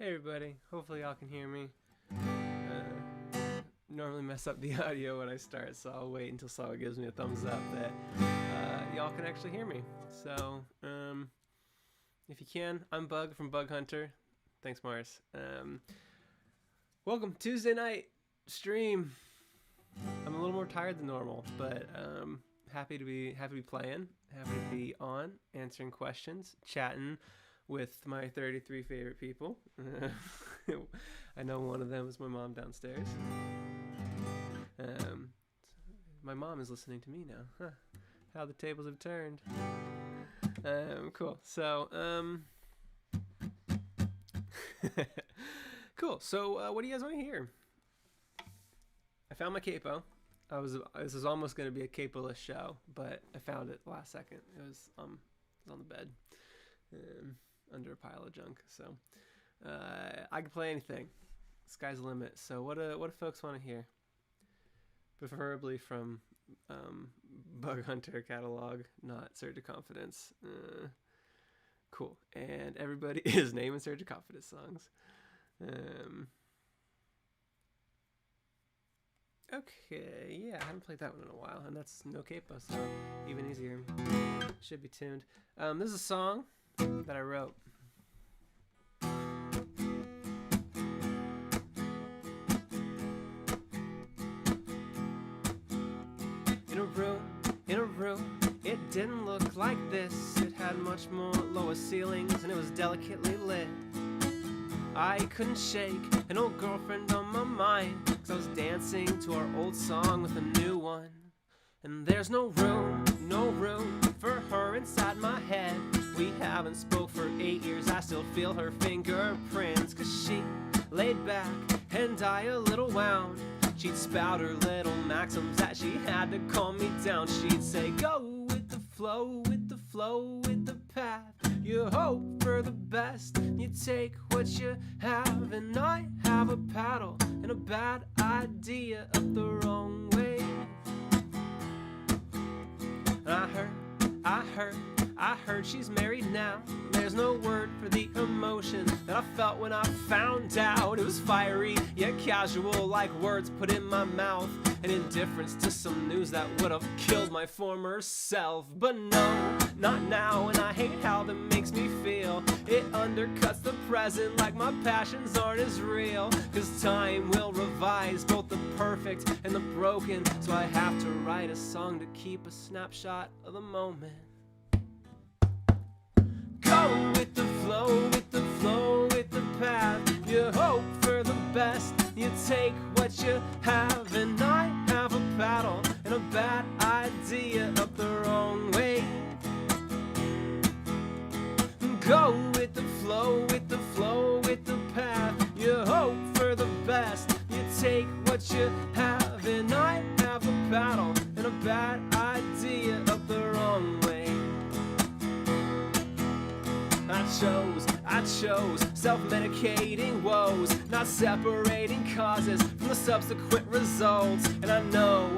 Hey everybody, hopefully y'all can hear me. Normally mess up the audio when I start, so I'll wait until Sawa gives me a thumbs up that y'all can actually hear me. So, if you can, I'm Bug from Bug Hunter. Thanks, Mars. Welcome, Tuesday night stream. I'm a little more tired than normal, but happy to be playing, happy to be on, answering questions, chatting with my 33 favorite people. I know one of them is my mom downstairs. My mom is listening to me now. Huh. How the tables have turned. Cool. So, cool. So, what do you guys want to hear? I found my capo. This was almost going to be a capo-less show, but I found it last second. It was on the bed, under a pile of junk. So, I can play anything. Sky's the limit. So, what do folks want to hear? Preferably from Bug Hunter catalog, not Surge of Confidence. Cool. And everybody is naming Surge of Confidence songs. Okay, yeah, I haven't played that one in a while, and that's no capo, so even easier. Should be tuned. This is a song that I wrote. In a room, it didn't look like this. It had much more lower ceilings, and it was delicately lit. I couldn't shake an old girlfriend on my mind, 'cause I was dancing to our old song with a new one. And there's no room for her inside my head. We haven't spoke for 8 years, I still feel her fingerprints. 'Cause she laid back and I a little wound. She'd spout her little maxims that she had to calm me down. She'd say, go with the flow, with the flow, with the path. You hope for the best, you take what you have. And I have a paddle and a bad idea up the wrong way. And I heard she's married now. There's no word for the emotion that I felt when I found out. It was fiery, yet casual, like words put in my mouth. An indifference to some news that would have killed my former self. But no, not now, and I hate how that makes me feel. It undercuts the present like my passions aren't as real. 'Cause time will revise both the perfect and the broken. So I have to write a song to keep a snapshot of the moment. Go with the flow, with the flow, with the path. You hope for the best, you take what you have. And I have a paddle and a bad idea up the wrong way. Go with the flow, with the flow, with the path. You hope for the best, you take what you have. And I have a paddle and a bad idea up the wrong way. I chose self-medicating woes, not separating causes from the subsequent results. And I know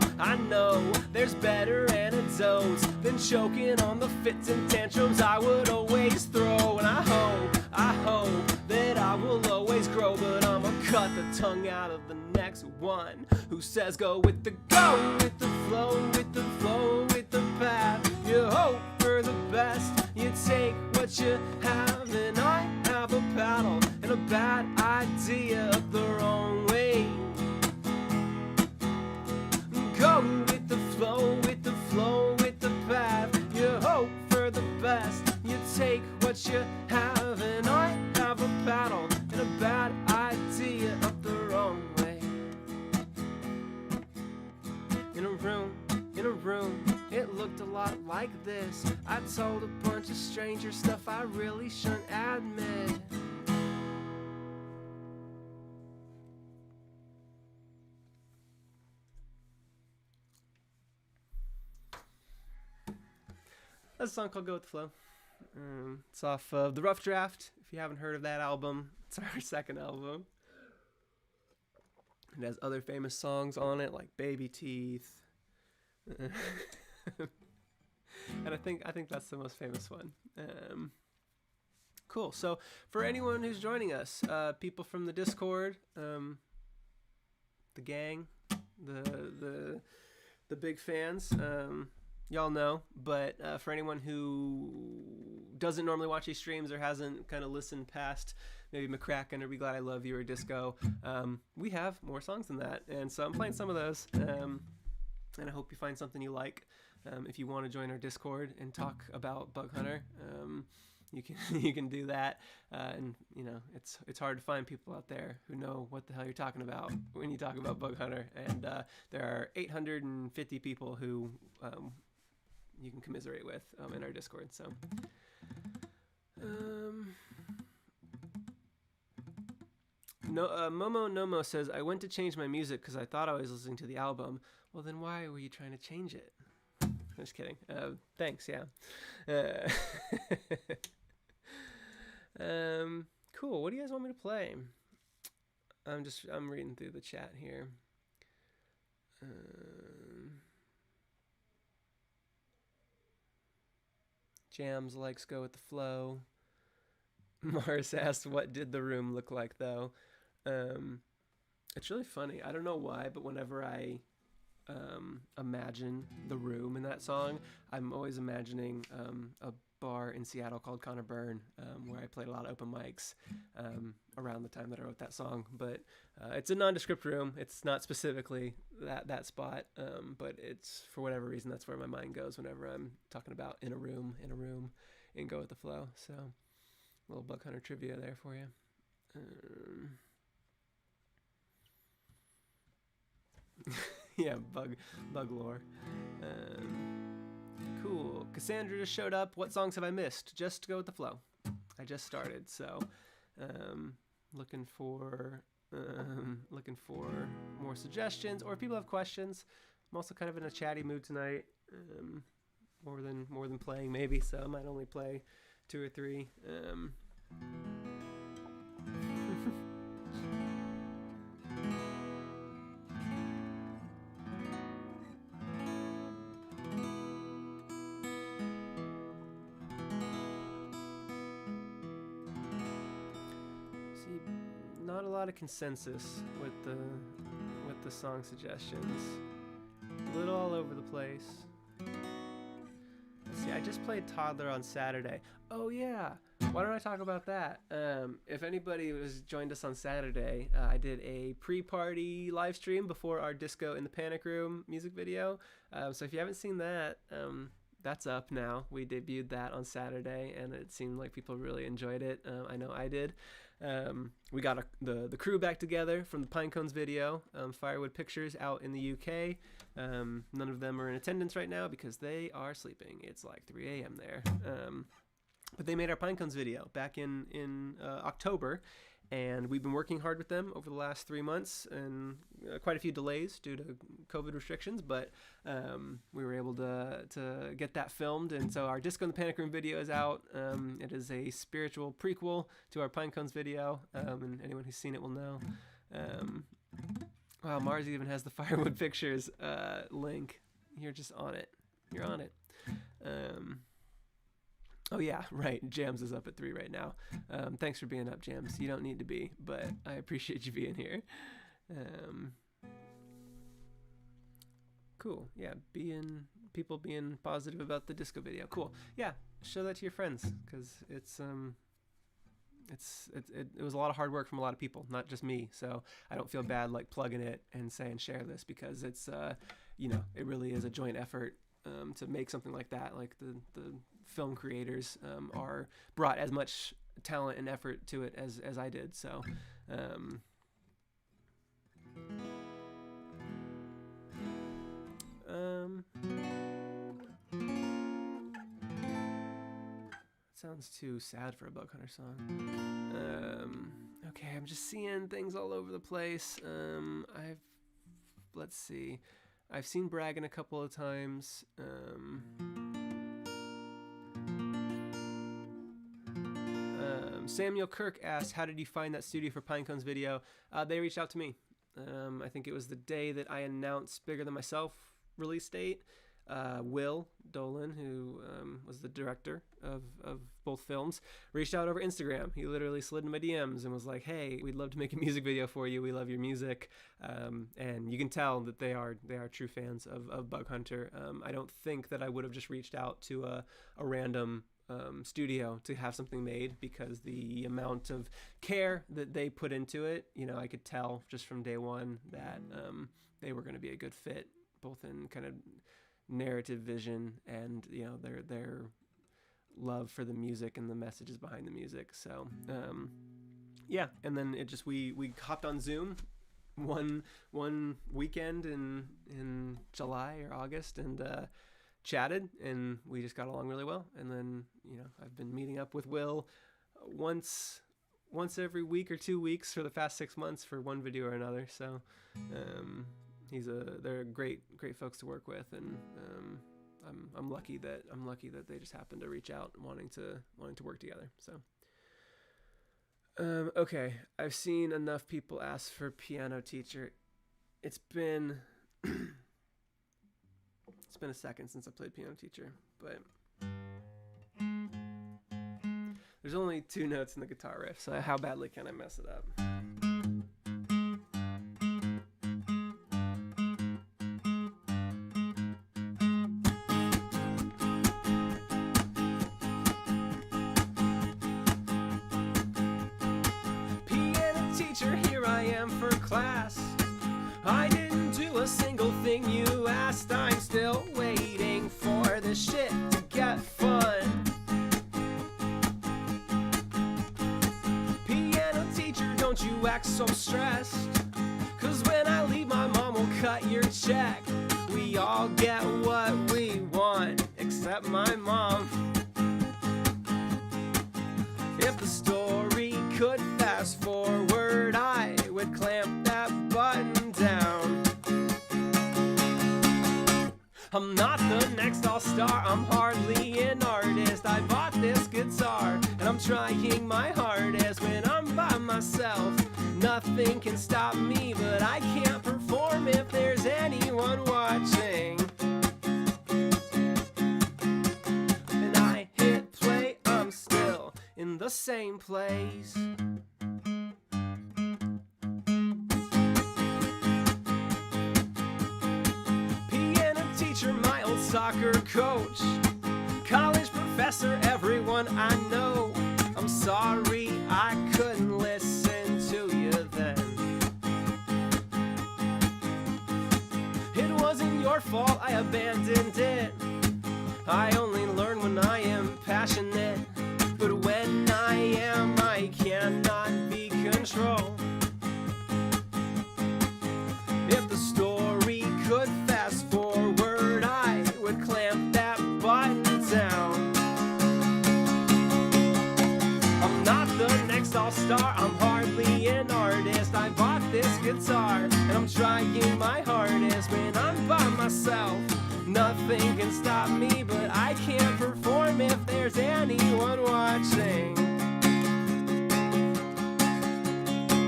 there's better antidotes than choking on the fits and tantrums I would always throw. And I hope that I will always grow, but I'ma cut the tongue out of the next one who says go with the flow, with the flow, with the path. You hope for the best, you take what you have. And I have a paddle and a bad idea up the wrong way. Go with the flow, with the flow, with the path. You hope for the best, you take what you have. And I have a paddle and a bad idea up the wrong way. In a room, it looked a lot like this. I told a bunch of strangers stuff I really shouldn't admit. That's a song called Go With The Flow. It's off of The Rough Draft. If you haven't heard of that album, it's our second album. It has other famous songs on it like Baby Teeth. And I think that's the most famous one. Cool. So for anyone who's joining us, people from the Discord, the gang, the big fans, y'all know. But for anyone who doesn't normally watch these streams or hasn't kind of listened past maybe McCracken or Be Glad I Love You or Disco, we have more songs than that, and so I'm playing some of those, and I hope you find something you like. If you want to join our Discord and talk about Bug Hunter, you can do that, and you know it's hard to find people out there who know what the hell you're talking about when you talk about Bug Hunter, and there are 850 people who you can commiserate with in our Discord. So Momo Nomo says, I went to change my music because I thought I was listening to the album. Well, then why were you trying to change it? I'm just kidding. Thanks, yeah. Cool. What do you guys want me to play? I'm reading through the chat here. Jams likes Go With The Flow. Mars asked, what did the room look like, though? It's really funny. I don't know why, but whenever I imagine the room in that song, I'm always imagining a bar in Seattle called Connor Burn, where I played a lot of open mics around the time that I wrote that song. But it's a nondescript room. It's not specifically that spot, but it's, for whatever reason, that's where my mind goes whenever I'm talking about in a room, and Go With The Flow. So a little Bug Hunter trivia there for you. Yeah, bug lore. Cool. Cassandra just showed up. What songs have I missed? Just Go With The Flow. I just started, so looking for more suggestions, or if people have questions. I'm also kind of in a chatty mood tonight, more than playing maybe, so I might only play 2 or 3. Not a lot of consensus with the song suggestions. A little all over the place. Let's see, I just played Toddler on Saturday. Oh yeah, why don't I talk about that? If anybody has joined us on Saturday, I did a pre-party live stream before our Disco in the Panic Room music video. So if you haven't seen that, that's up now. We debuted that on Saturday, and it seemed like people really enjoyed it. I know I did. We got the crew back together from the Pinecones video, Firewood Pictures out in the UK. None of them are in attendance right now because they are sleeping. It's like 3 a.m. there. But they made our Pinecones video back in October, and we've been working hard with them over the last 3 months, and quite a few delays due to COVID restrictions, but we were able to get that filmed, and so our Disco in the Panic Room video is out. It is a spiritual prequel to our Pinecones video, and anyone who's seen it will know. Wow, Mars even has the Firewood Pictures link. You're just on it. You're on it. Oh yeah, right. Jams is up at 3 right now. Thanks for being up, Jams. You don't need to be, but I appreciate you being here. Cool. Yeah, people being positive about the disco video. Cool. Yeah, show that to your friends, because it was a lot of hard work from a lot of people, not just me. So I don't feel bad like plugging it and saying share this, because it's it really is a joint effort to make something like that. Like the film creators are brought as much talent and effort to it as I did. So sounds too sad for a Bug Hunter song. Okay, I'm just seeing things all over the place. Let's see. I've seen Braggin' a couple of times. Samuel Kirk asked, how did you find that studio for Pinecones video? They reached out to me. I think it was the day that I announced Bigger Than Myself release date. Will Dolan, who was the director of both films, reached out over Instagram. He literally slid into my DMs and was like, hey, we'd love to make a music video for you. We love your music. And you can tell that they are true fans of Bug Hunter. I don't think that I would have just reached out to a random studio to have something made, because the amount of care that they put into it, I could tell just from day one that they were going to be a good fit, both in kind of narrative vision and their love for the music and the messages behind the music. So yeah, and then it just we hopped on Zoom one weekend in July or August and chatted, and we just got along really well. And then I've been meeting up with Will once every week or 2 weeks for the past 6 months for one video or another. So they're great folks to work with, and I'm lucky that they just happened to reach out wanting to work together. So okay, I've seen enough people ask for piano teacher. It's been a second since I played piano teacher, but there's only 2 notes in the guitar riff, so how badly can I mess it up? Here I am for class. I didn't do a single thing you asked. I'm still waiting for this shit to get fun. Piano teacher, don't you act so stressed, 'cause when I leave my mom will cut your check. We all get what we want, except my mom. If the story could fast forward, I would clamp that button down. I'm not the next all-star, I'm hardly an artist. I bought this guitar and I'm trying my hardest. When I'm by myself, nothing can stop me, but I can't perform if there's anyone watching. When I hit play, I'm still in the same place. Piano teacher, my old soccer coach, college professor, everyone I know. I'm sorry I couldn't listen to you then. It wasn't your fault, I abandoned it. I only learn when I am passionate, but when I am, I cannot be controlled. If the story could fast forward, I would clamp that button down. I'm not the next all-star, I'm hardly an artist. I bought this guitar and I'm trying my hardest. When I'm by myself, nothing can stop me, but I can't perform if there's anyone watching.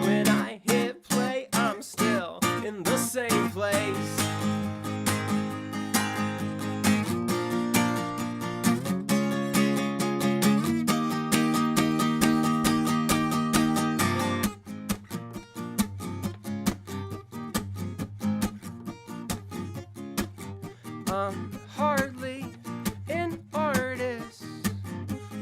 When I hit play, I'm still in the same place. I'm hardly an artist.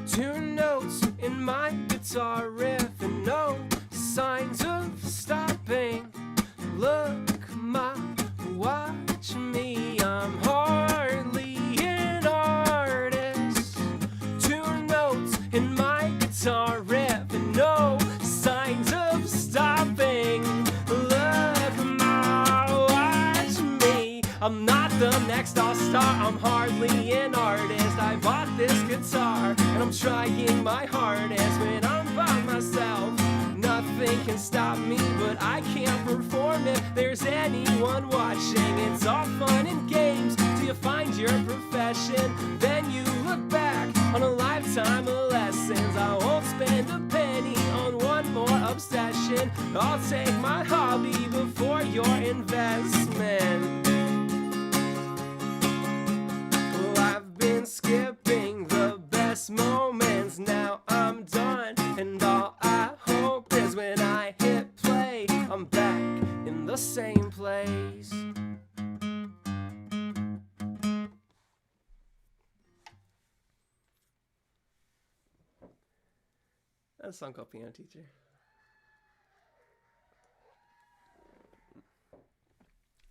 2 notes in my guitar riff and no signs of stopping. Look, ma, watch me. I'm hardly an artist. 2 notes in my guitar riff and no signs of stopping. Look, ma, watch me. I'm not the next all-star, I'm hardly an artist. I bought this guitar and I'm trying my hardest. When I'm by myself, nothing can stop me, but I can't perform if there's anyone watching. It's all fun and games till you find your profession. Then you look back on a lifetime of lessons. I won't spend a penny on one more obsession. I'll take my hobby before your investment. when I hit play, I'm back in the same place. That's a song called Piano Teacher.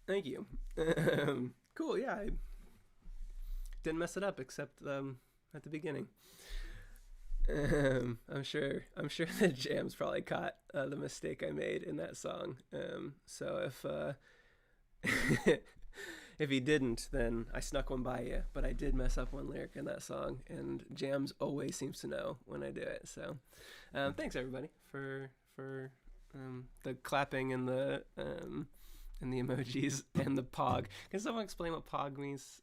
Thank you. Cool, yeah. I didn't mess it up except at the beginning. I'm sure that Jams probably caught the mistake I made in that song. So if he didn't, then I snuck one by you. But I did mess up one lyric in that song, and Jams always seems to know when I do it. So thanks everybody for the clapping and the emojis and the pog. Can someone explain what pog means?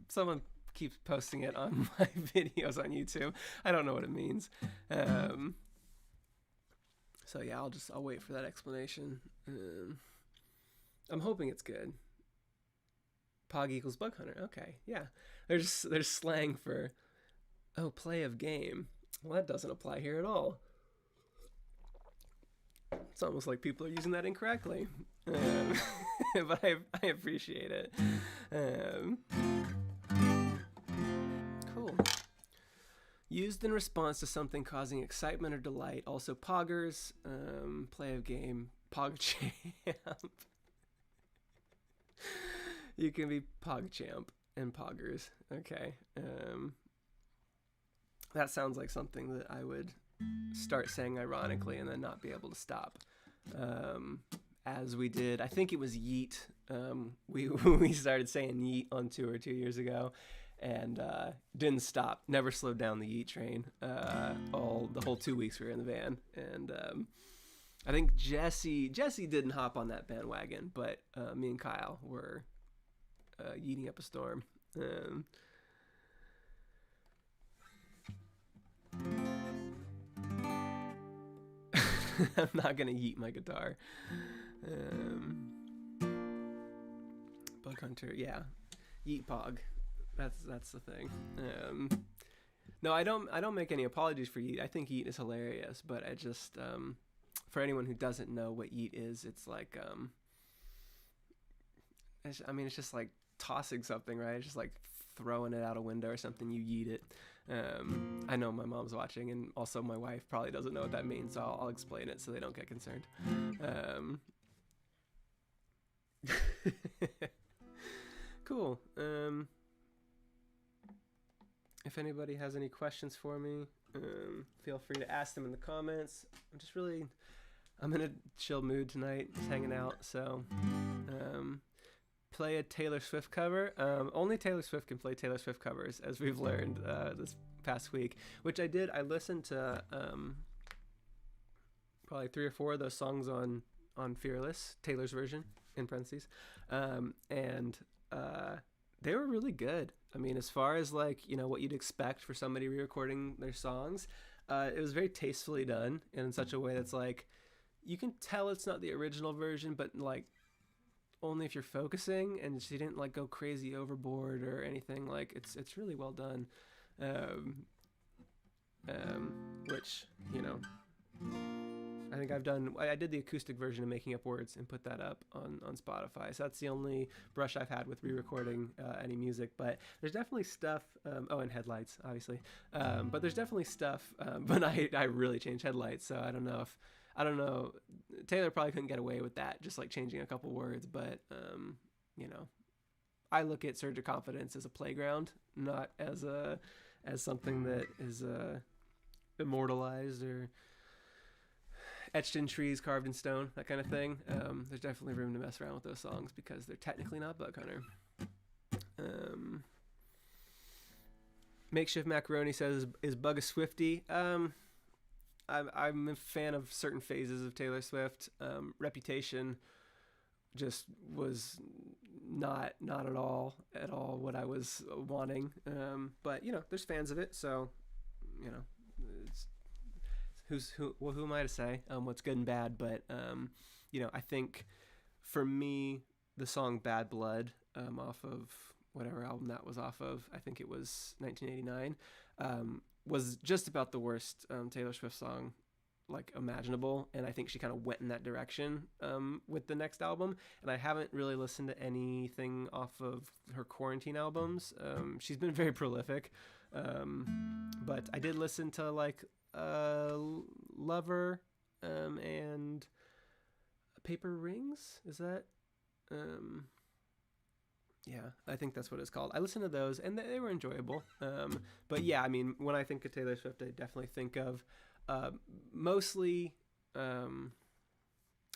Someone keeps posting it on my videos on YouTube. I don't know what it means. So yeah, I'll wait for that explanation. I'm hoping it's good. Pog equals bug hunter. Okay, yeah. There's slang for play of game. Well, that doesn't apply here at all. It's almost like people are using that incorrectly. But I appreciate it. Cool. Used in response to something causing excitement or delight. Also poggers, play of game, pogchamp. You can be pogchamp and poggers. Okay. That sounds like something that I would start saying ironically and then not be able to stop. As we did, I think it was yeet. We started saying yeet on tour 2 years ago, and didn't stop. Never slowed down the yeet train. The whole 2 weeks we were in the van, and I think Jesse didn't hop on that bandwagon, but me and Kyle were yeeting up a storm. I'm not gonna yeet my guitar. Bug hunter, yeah, yeet pog. That's the thing. No, I don't make any apologies for yeet. I think yeet is hilarious, but I just for anyone who doesn't know what yeet is, it's like it's just like tossing something, right? It's just like throwing it out a window or something. You yeet it. I know my mom's watching, and also my wife probably doesn't know what that means, so I'll explain it so they don't get concerned. Cool. If anybody has any questions for me, feel free to ask them in the comments. I'm in a chill mood tonight, just hanging out, so play a Taylor Swift cover. Only Taylor Swift can play Taylor Swift covers, as we've learned this past week, which I did. I listened to probably 3 or 4 of those songs on Fearless, Taylor's version, in parentheses, and they were really good. I mean, as far as like, what you'd expect for somebody re-recording their songs, it was very tastefully done in such a way that's like, you can tell it's not the original version, but like only if you're focusing, and she didn't like go crazy overboard or anything. Like it's really well done, which I think I did the acoustic version of Making Up Words and put that up on Spotify. So that's the only brush I've had with re-recording any music, but there's definitely stuff, and headlights, obviously. But there's definitely stuff, but I really changed headlights, so I don't know. Taylor probably couldn't get away with that, just like changing a couple words, but I look at Surge of Confidence as a playground, not as something that is immortalized or etched in trees, carved in stone, that kind of thing. There's definitely room to mess around with those songs because they're technically not Bug Hunter. Makeshift Macaroni says, is Bug a Swiftie? I'm a fan of certain phases of Taylor Swift. Reputation just was not at all what I was wanting. But there's fans of it, so it's, who am I to say what's good and bad? But I think for me, the song Bad Blood, off of whatever album that was off of, I think it was 1989, was just about the worst Taylor Swift song like imaginable, and I think she kind of went in that direction with the next album. And I haven't really listened to anything off of her quarantine albums. She's been very prolific, but I did listen to like Lover and Paper Rings. Is that yeah, I think that's what it's called. I listened to those and they were enjoyable. But yeah, I mean, when I think of Taylor Swift, I definitely think of mostly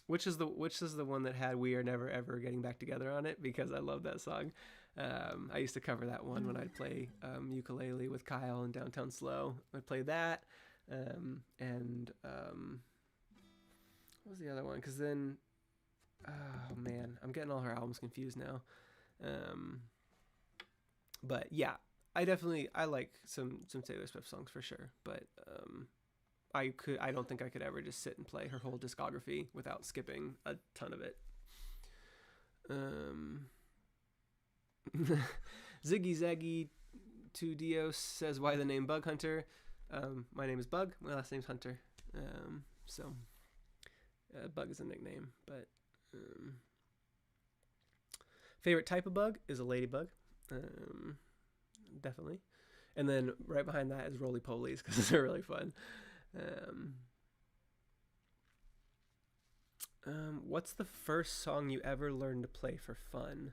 which is the one that had "We Are Never Ever Getting Back Together" on it, because I love that song. I used to cover that one when I'd play ukulele with Kyle in Downtown Slow. I'd play that, and what was the other one? Because then, oh man, I'm getting all her albums confused now. But yeah, I like some Taylor Swift songs for sure, but I don't think I could ever just sit and play her whole discography without skipping a ton of it. Ziggy Zaggy 2 Dios says, why the name Bug Hunter? My name is Bug, my last name's Hunter. So Bug is a nickname, but favorite type of bug is a ladybug, definitely. And then right behind that is roly-polies, because they're really fun. What's the first song you ever learned to play for fun?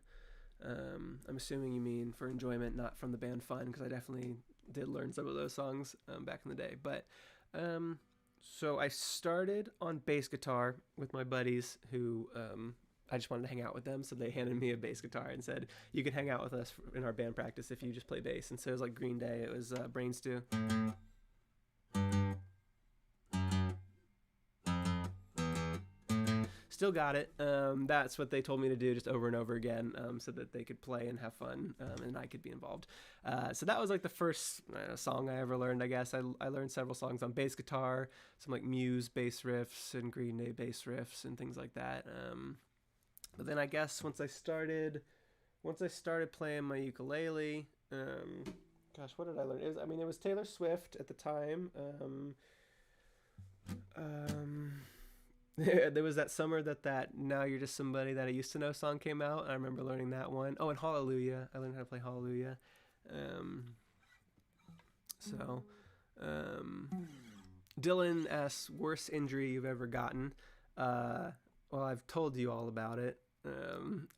I'm assuming you mean for enjoyment, not from the band Fun, because I definitely did learn some of those songs back in the day. But so I started on bass guitar with my buddies who I just wanted to hang out with them, so they handed me a bass guitar and said, you can hang out with us in our band practice if you just play bass. And so it was like Green Day, it was Brain Stew. Still got it. That's what they told me to do, just over and over again, so that they could play and have fun, and I could be involved. So that was like the first song I ever learned, I guess. I learned several songs on bass guitar, some like Muse bass riffs and Green Day bass riffs and things like that. But then I guess once I started playing my ukulele, gosh, what did I learn? It was Taylor Swift at the time. There was that summer that Now You're Just Somebody That I Used to Know song came out. I remember learning that one. Oh, and Hallelujah. I learned how to play Hallelujah. Dylan asks, worst injury you've ever gotten. Well, I've told you all about it.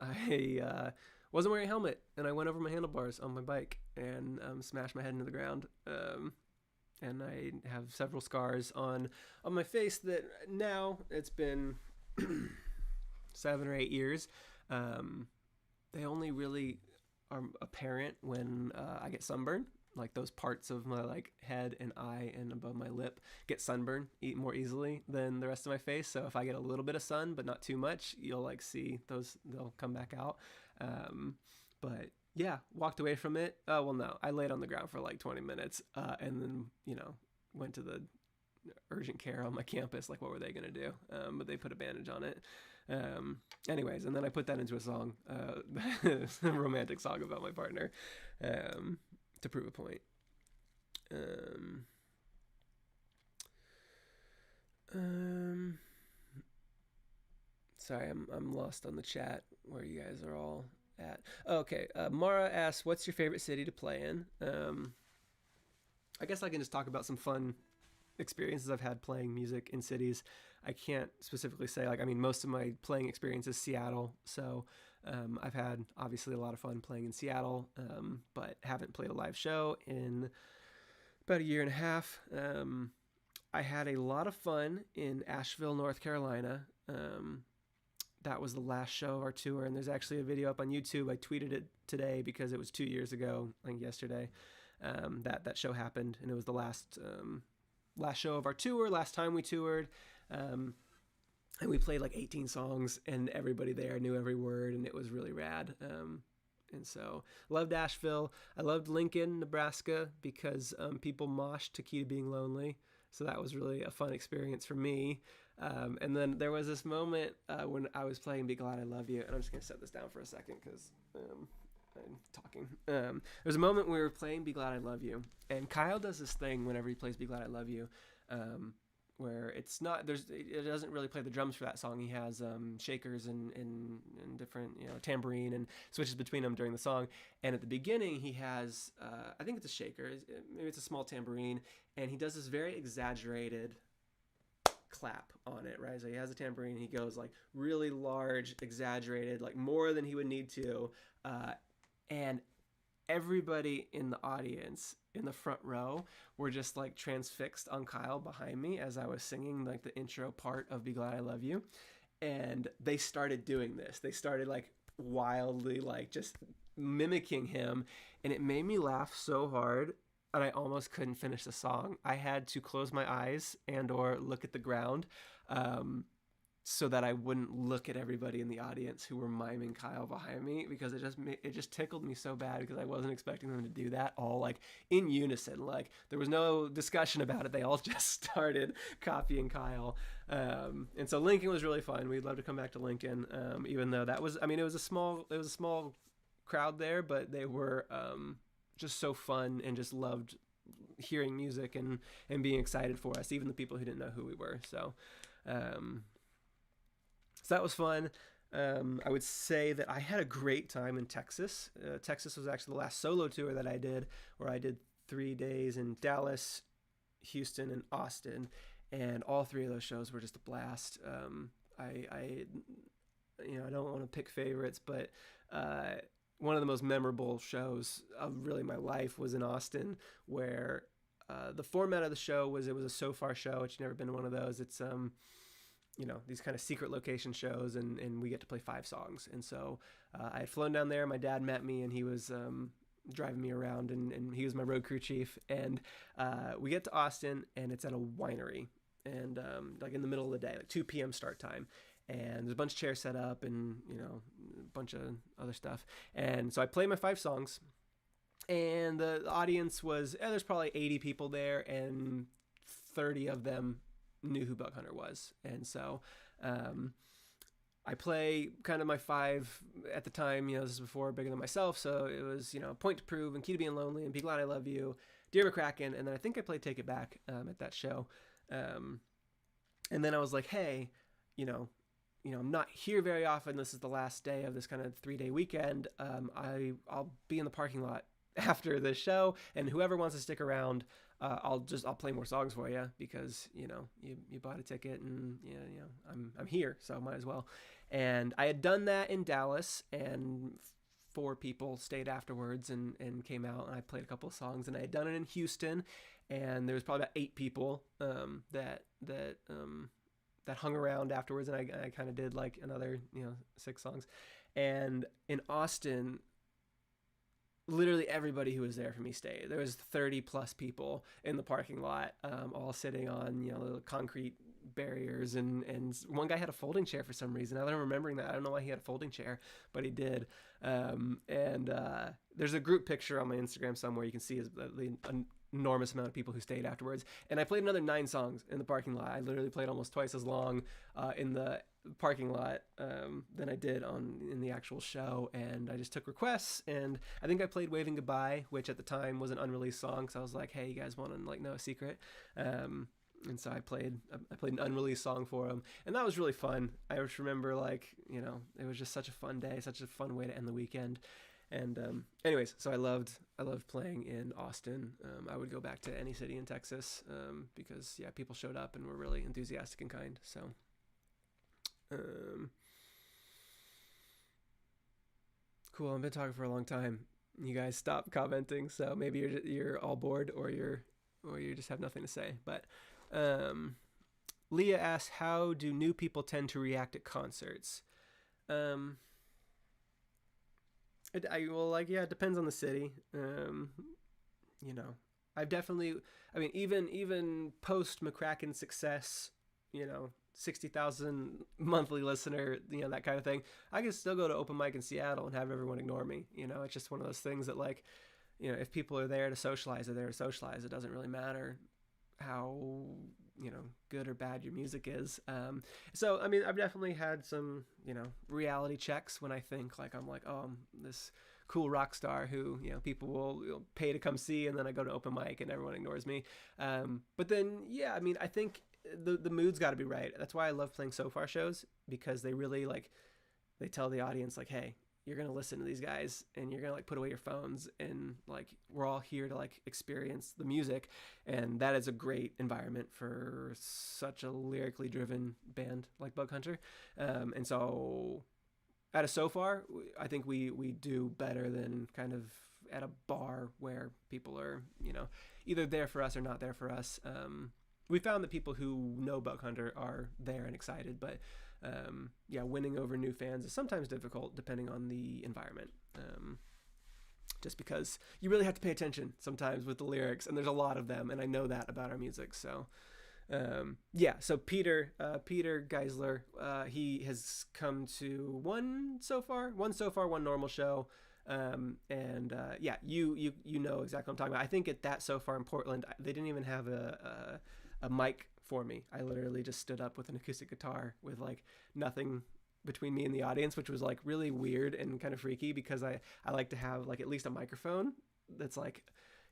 I wasn't wearing a helmet, and I went over my handlebars on my bike and smashed my head into the ground. And I have several scars on my face that now it's been 7 or 8 years. They only really are apparent when I get sunburned. Like those parts of my like head and eye and above my lip get sunburned more easily than the rest of my face. So if I get a little bit of sun, but not too much, you'll like see those, they'll come back out. But yeah, walked away from it. Oh, well, no, I laid on the ground for like 20 minutes and then, went to the urgent care on my campus. Like, what were they going to do? But they put a bandage on it. Anyways, and then I put that into a song, a romantic song about my partner, to prove a point. Sorry, I'm lost on the chat where you guys are all at. Okay, Mara asks, what's your favorite city to play in? I guess I can just talk about some fun experiences I've had playing music in cities. I can't specifically say, most of my playing experience is Seattle, so I've had obviously a lot of fun playing in Seattle, but haven't played a live show in about 1.5 years. I had a lot of fun in Asheville, North Carolina. That was the last show of our tour, and there's actually a video up on YouTube. I tweeted it today because it was 2 years ago, I think yesterday, that show happened, and it was the last show of our tour, last time we toured, and we played like 18 songs, and everybody there knew every word, and it was really rad. And so loved Asheville. I loved Lincoln, Nebraska, because people moshed to Key to Being Lonely. So that was really a fun experience for me. And then there was this moment when I was playing Be Glad I Love You. And I'm just going to set this down for a second because I'm talking. There was a moment when we were playing Be Glad I Love You. And Kyle does this thing whenever he plays Be Glad I Love You, where it's not it doesn't really play the drums for that song. He has shakers and different, you know, tambourine, and switches between them during the song. And at the beginning he has I think it's a shaker, maybe it's a small tambourine, and he does this very exaggerated clap on it, right? So he has a tambourine, he goes like really large, exaggerated, like more than he would need to, and everybody in the audience in the front row were just like transfixed on Kyle behind me as I was singing like the intro part of Be Glad I Love You. And they started doing this. They started like wildly like just mimicking him, and it made me laugh so hard, and I almost couldn't finish the song. I had to close my eyes and or look at the ground, so that I wouldn't look at everybody in the audience who were miming Kyle behind me, because it just tickled me so bad, because I wasn't expecting them to do that all like in unison. Like there was no discussion about it. They all just started copying Kyle. And so Lincoln was really fun. We'd love to come back to Lincoln, even though that was, I mean, it was a small crowd there, but they were just so fun and just loved hearing music and being excited for us, even the people who didn't know who we were. So that was fun. I would say that I had a great time in Texas. Texas was actually the last solo tour that I did, where I did 3 days in Dallas, Houston, and Austin, and all 3 of those shows were just a blast. I don't want to pick favorites, but one of the most memorable shows of really my life was in Austin, where the format of the show was, it was a so far show, which never been to one of those. It's these kind of secret location shows, and we get to play 5 songs. And so I had flown down there. My dad met me, and he was driving me around, and he was my road crew chief. And we get to Austin, and it's at a winery, and like in the middle of the day, like 2 p.m. start time. And there's a bunch of chairs set up, and a bunch of other stuff. And so I play my 5 songs, and the audience was, there's probably 80 people there, and 30 of them knew who Bug Hunter was. And so I play kind of my 5 at the time, this is before Bigger Than Myself, so it was, Point to Prove, and Key to Being Lonely, and Be Glad I Love You, Dear McCracken, and then I think I played Take It Back at that show. And then I was like, hey, I'm not here very often. This is the last day of this kind of 3-day weekend. I'll be in the parking lot after the show, and whoever wants to stick around, I'll play more songs for you, because you bought a ticket, and I'm here, so might as well. And I had done that in Dallas, and 4 people stayed afterwards and came out, and I played a couple of songs. And I had done it in Houston, and there was probably about 8 people that hung around afterwards, and I kind of did like another 6 songs. And in Austin, literally everybody who was there for me stayed. There was 30 plus people in the parking lot, all sitting on little concrete barriers, and one guy had a folding chair for some reason. Now that I'm remembering that, I don't know why he had a folding chair, but he did. And there's a group picture on my Instagram somewhere. You can see the enormous amount of people who stayed afterwards. And I played another 9 songs in the parking lot. I literally played almost twice as long in the parking lot than I did in the actual show. And I just took requests, and I think I played Waving Goodbye, which at the time was an unreleased song. So I was like, hey, you guys want to know a secret? And so I played an unreleased song for them, and that was really fun. I just remember it was just such a fun day, such a fun way to end the weekend. And anyways, so I loved playing in Austin. I would go back to any city in Texas, because people showed up and were really enthusiastic and kind. So cool. I've been talking for a long time. You guys stop commenting, so maybe you're all bored, or you just have nothing to say. But Leah asks, how do new people tend to react at concerts? It depends on the city. I've definitely, even post McCracken's success, 60,000 monthly listener, that kind of thing, I can still go to open mic in Seattle and have everyone ignore me. It's just one of those things that, if people are there to socialize, they're there to socialize. It doesn't really matter how, good or bad your music is. So, I've definitely had some, reality checks when I think I'm this cool rock star who, people will pay to come see, and then I go to open mic and everyone ignores me. But then, I think the mood's got to be right. That's why I love playing so far shows, because they really like, they tell the audience like, hey, you're going to listen to these guys and you're going to like put away your phones, and like we're all here to like experience the music. And that is a great environment for such a lyrically driven band like Bug Hunter. And so at a So Far, I think we do better than kind of at a bar where people are, you know, either there for us or not there for us. We found that people who know Bug Hunter are there and excited, but yeah, winning over new fans is sometimes difficult depending on the environment. Just because you really have to pay attention sometimes with the lyrics, and there's a lot of them, and I know that about our music. So yeah, so Peter Geisler, he has come to one normal show. And yeah, you know exactly what I'm talking about. I think at that So Far in Portland, they didn't even have a mic for me. I literally just stood up with an acoustic guitar with like nothing between me and the audience, which was like really weird and kind of freaky, because I like to have like at least a microphone that's like,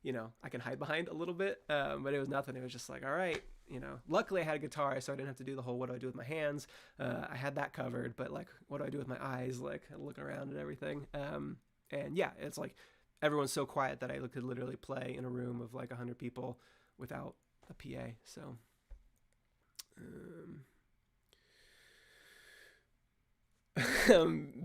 you know, I can hide behind a little bit. But it was nothing. It was just like, all right, you know, luckily I had a guitar, so I didn't have to do the whole, what do I do with my hands? I had that covered, but like, what do I do with my eyes? Like looking around and everything. And yeah, it's like everyone's so quiet that I could literally play in a room of like 100 people without a PA. So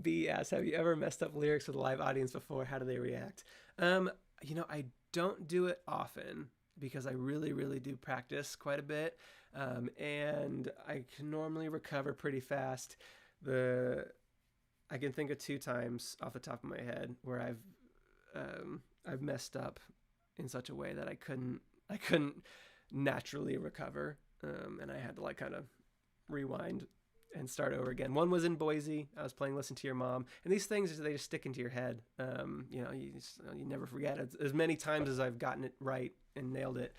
B asks, have you ever messed up lyrics with a live audience before? How do they react? You know, I don't do it often because I really do practice quite a bit. And I can normally recover pretty fast. I can think of 2 times off the top of my head where I've messed up in such a way that I couldn't naturally recover, and I had to like kind of rewind and start over again. One was in Boise. I was playing "Listen to Your Mom," and these things, they just stick into your head. You know, you never forget it. As many times as I've gotten it right and nailed it,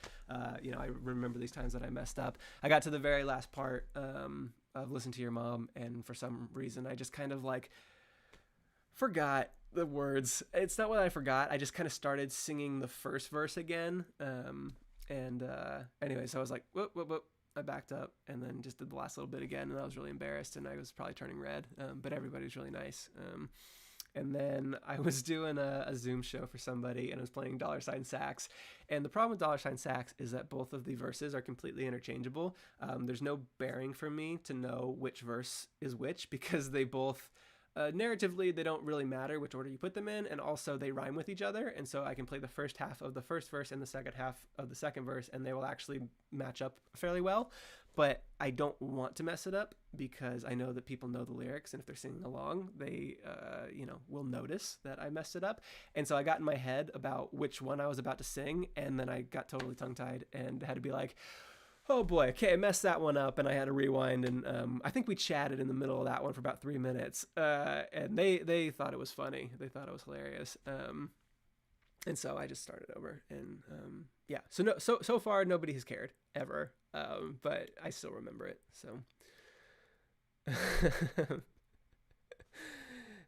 you know, I remember these times that I messed up. I got to the very last part of "Listen to Your Mom," and for some reason I just kind of like forgot the words. It's not what I forgot. I just kind of started singing the first verse again. Anyway, so I was like, whoop. I backed up and then just did the last little bit again, and I was really embarrassed, and I was probably turning red. But everybody was really nice. And then I was doing a Zoom show for somebody, and I was playing $sign sax. And the problem with $sign sax is that both of the verses are completely interchangeable. There's no bearing for me to know which verse is which, because they both, narratively, they don't really matter which order you put them in, and also they rhyme with each other. And so I can play the first half of the first verse and the second half of the second verse, and they will actually match up fairly well. But I don't want to mess it up, because I know that people know the lyrics, and if they're singing along, they, you know, will notice that I messed it up. And so I got in my head about which one I was about to sing, and then I got totally tongue-tied and had to be like, oh boy, okay, I messed that one up, and I had to rewind, and I think we chatted in the middle of that one for about 3 minutes, and they thought it was funny. They thought it was hilarious. And so I just started over, and yeah. So far nobody has cared ever, but I still remember it. So,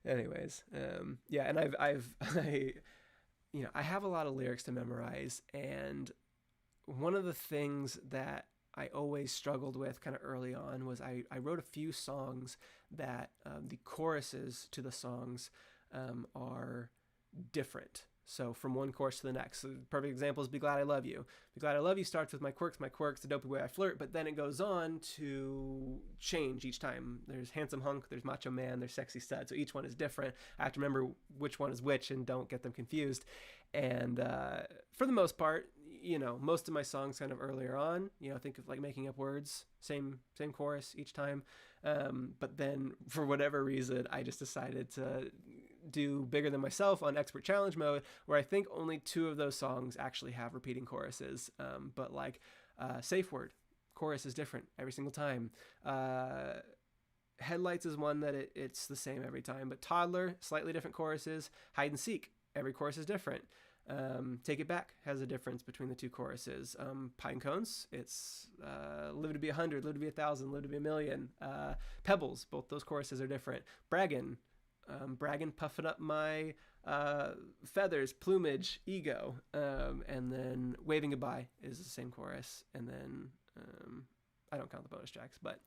anyways, yeah, and I have a lot of lyrics to memorize, and one of the things that I always struggled with kind of early on was I wrote a few songs that the choruses to the songs are different. So from one chorus to the next. So the perfect example is Be Glad I Love You. Be Glad I Love You starts with my quirks, the dopey way I flirt, but then it goes on to change each time. There's handsome hunk, there's macho man, there's sexy stud. So each one is different. I have to remember which one is which and don't get them confused. And for the most part, you know, most of my songs kind of earlier on, you know, think of like Making Up Words, same chorus each time. But then for whatever reason, I just decided to do Bigger Than Myself on Expert Challenge mode, where I think only 2 of those songs actually have repeating choruses. But like Safe Word, chorus is different every single time. Headlights is one that it's the same every time, but Toddler, slightly different choruses. Hide and Seek, every chorus is different. Take It Back has a difference between the 2 choruses. Pinecones, it's Live to Be 100, Live to Be 1,000, Live to Be 1,000,000. Pebbles, both those choruses are different. Braggin', puffing up my feathers, plumage, ego. And then Waving Goodbye is the same chorus. And then I don't count the bonus tracks, but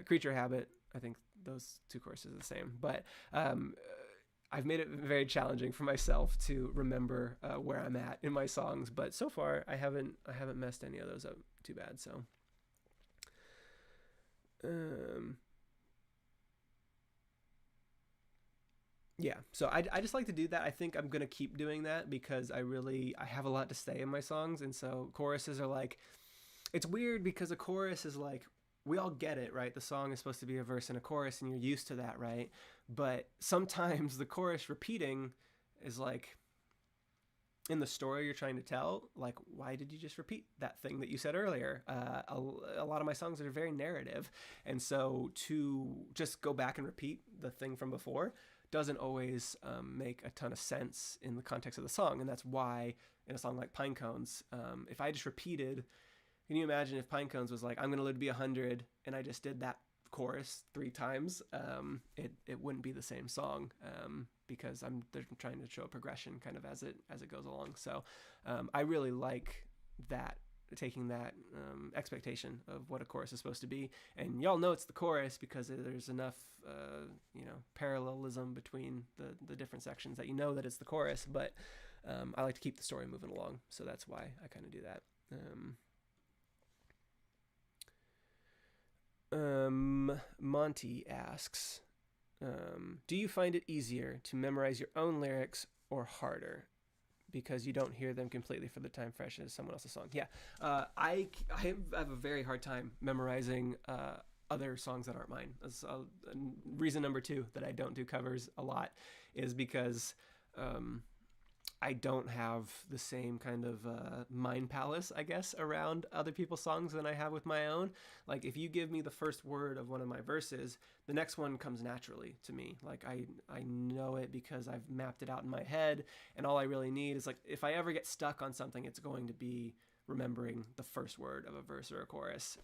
Creature Habit, I think those two choruses are the same. But I've made it very challenging for myself to remember where I'm at in my songs. But so far, I haven't messed any of those up too bad. So. Yeah, so I just like to do that. I think I'm gonna keep doing that because I have a lot to say in my songs, and so choruses are like, it's weird because a chorus is like, we all get it, right? The song is supposed to be a verse and a chorus, and you're used to that, right? But sometimes the chorus repeating is like, in the story you're trying to tell, like, why did you just repeat that thing that you said earlier? A lot of my songs are very narrative, and so to just go back and repeat the thing from before doesn't always make a ton of sense in the context of the song. And that's why in a song like Pinecones, if I just repeated, can you imagine if Pinecones was like, I'm gonna live to be 100, and I just did that chorus 3 times, it wouldn't be the same song, because they're trying to show a progression kind of as it goes along. So I really like that, taking that expectation of what a chorus is supposed to be, and y'all know it's the chorus because there's enough parallelism between the different sections that you know that it's the chorus. But I like to keep the story moving along, so that's why I kind of do that. Monty asks, do you find it easier to memorize your own lyrics or harder because you don't hear them completely for the time fresh as someone else's song? Yeah, I have a very hard time memorizing other songs that aren't mine. That's reason number 2 that I don't do covers a lot is because I don't have the same kind of mind palace, I guess, around other people's songs than I have with my own. Like, if you give me the first word of one of my verses, the next one comes naturally to me. Like, I know it because I've mapped it out in my head, and all I really need is, like, if I ever get stuck on something, it's going to be remembering the first word of a verse or a chorus,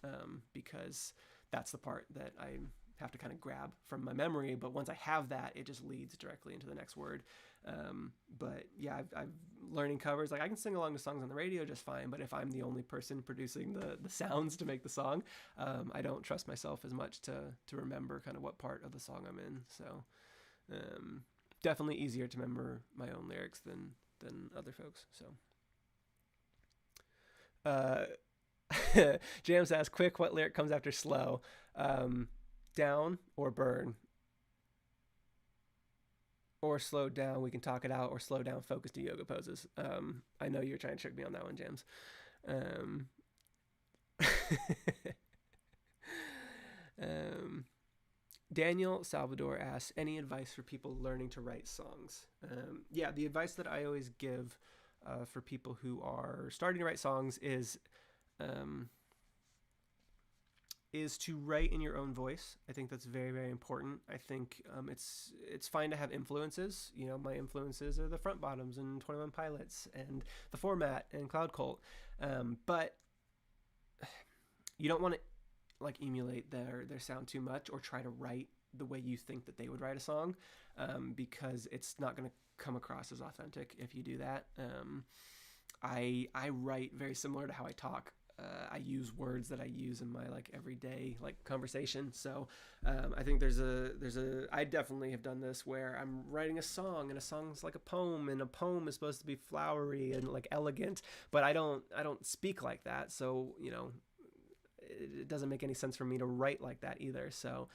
because that's the part that I have to kind of grab from my memory. But once I have that, it just leads directly into the next word. But yeah, I've learning covers. Like, I can sing along to songs on the radio just fine, but if I'm the only person producing the sounds to make the song, I don't trust myself as much to remember kind of what part of the song I'm in. So definitely easier to remember my own lyrics than other folks. So Jams asks, quick, what lyric comes after slow? Down or burn? Or slow down, we can talk it out, or slow down, focus to yoga poses. I know you're trying to trick me on that one, James. Daniel Salvador asks, any advice for people learning to write songs? Yeah, the advice that I always give for people who are starting to write songs is to write in your own voice. I think that's very, very important. I think it's fine to have influences. You know, my influences are the Front Bottoms and 21 Pilots and The Format and Cloud Cult. But you don't want to like emulate their sound too much or try to write the way you think that they would write a song, because it's not going to come across as authentic if you do that. I write very similar to how I talk. I use words that I use in my like everyday like conversation. So I think I definitely have done this where I'm writing a song and a song's like a poem, and a poem is supposed to be flowery and like elegant, but I don't speak like that. So, you know, it doesn't make any sense for me to write like that either. So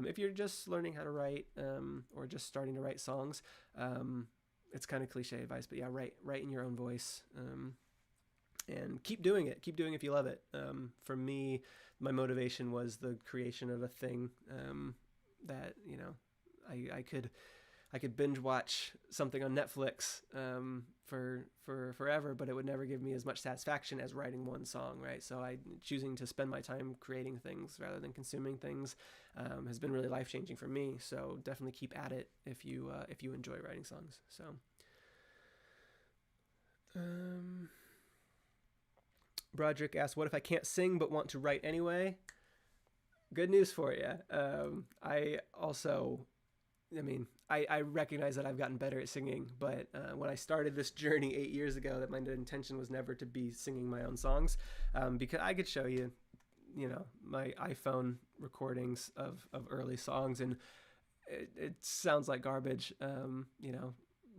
if you're just learning how to write or just starting to write songs, it's kind of cliche advice, but yeah, write in your own voice. And keep doing it. Keep doing it if you love it. For me, my motivation was the creation of a thing that, you know, I could binge watch something on Netflix for forever, but it would never give me as much satisfaction as writing one song, right? So choosing to spend my time creating things rather than consuming things has been really life-changing for me. So definitely keep at it if you enjoy writing songs. So. Broderick asks, what if I can't sing but want to write anyway? Good news for you. I recognize that I've gotten better at singing, but when I started this journey 8 years ago, that my intention was never to be singing my own songs, because I could show you, my iPhone recordings of early songs, and it sounds like garbage,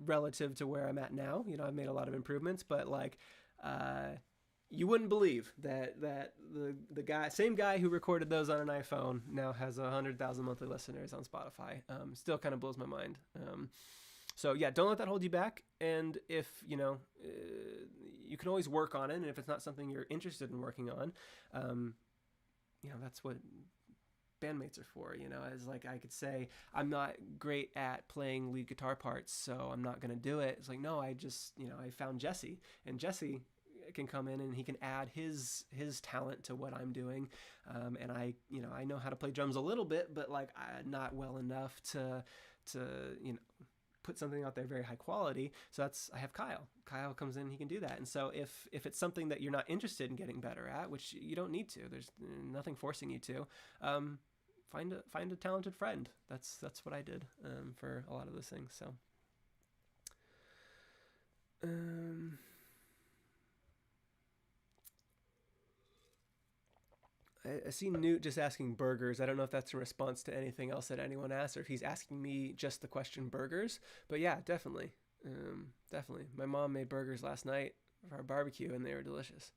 relative to where I'm at now. I've made a lot of improvements, but like, you wouldn't believe that the same guy who recorded those on an iPhone now has 100,000 monthly listeners on Spotify. Still kind of blows my mind. So yeah, don't let that hold you back. And if, you can always work on it. And if it's not something you're interested in working on, that's what bandmates are for. As like, I could say, I'm not great at playing lead guitar parts, so I'm not going to do it. It's like, no, I just, I found Jesse, and Jesse can come in and he can add his talent to what I'm doing. And I know how to play drums a little bit, but like, not well enough to put something out there very high quality. So I have Kyle. Kyle comes in, he can do that. And so if it's something that you're not interested in getting better at, which you don't need to, there's nothing forcing you to, find a talented friend. That's what I did, for a lot of those things. So, I see Newt just asking burgers. I don't know if that's a response to anything else that anyone asked, or if he's asking me just the question burgers. But yeah, definitely. Definitely. My mom made burgers last night for our barbecue, and they were delicious.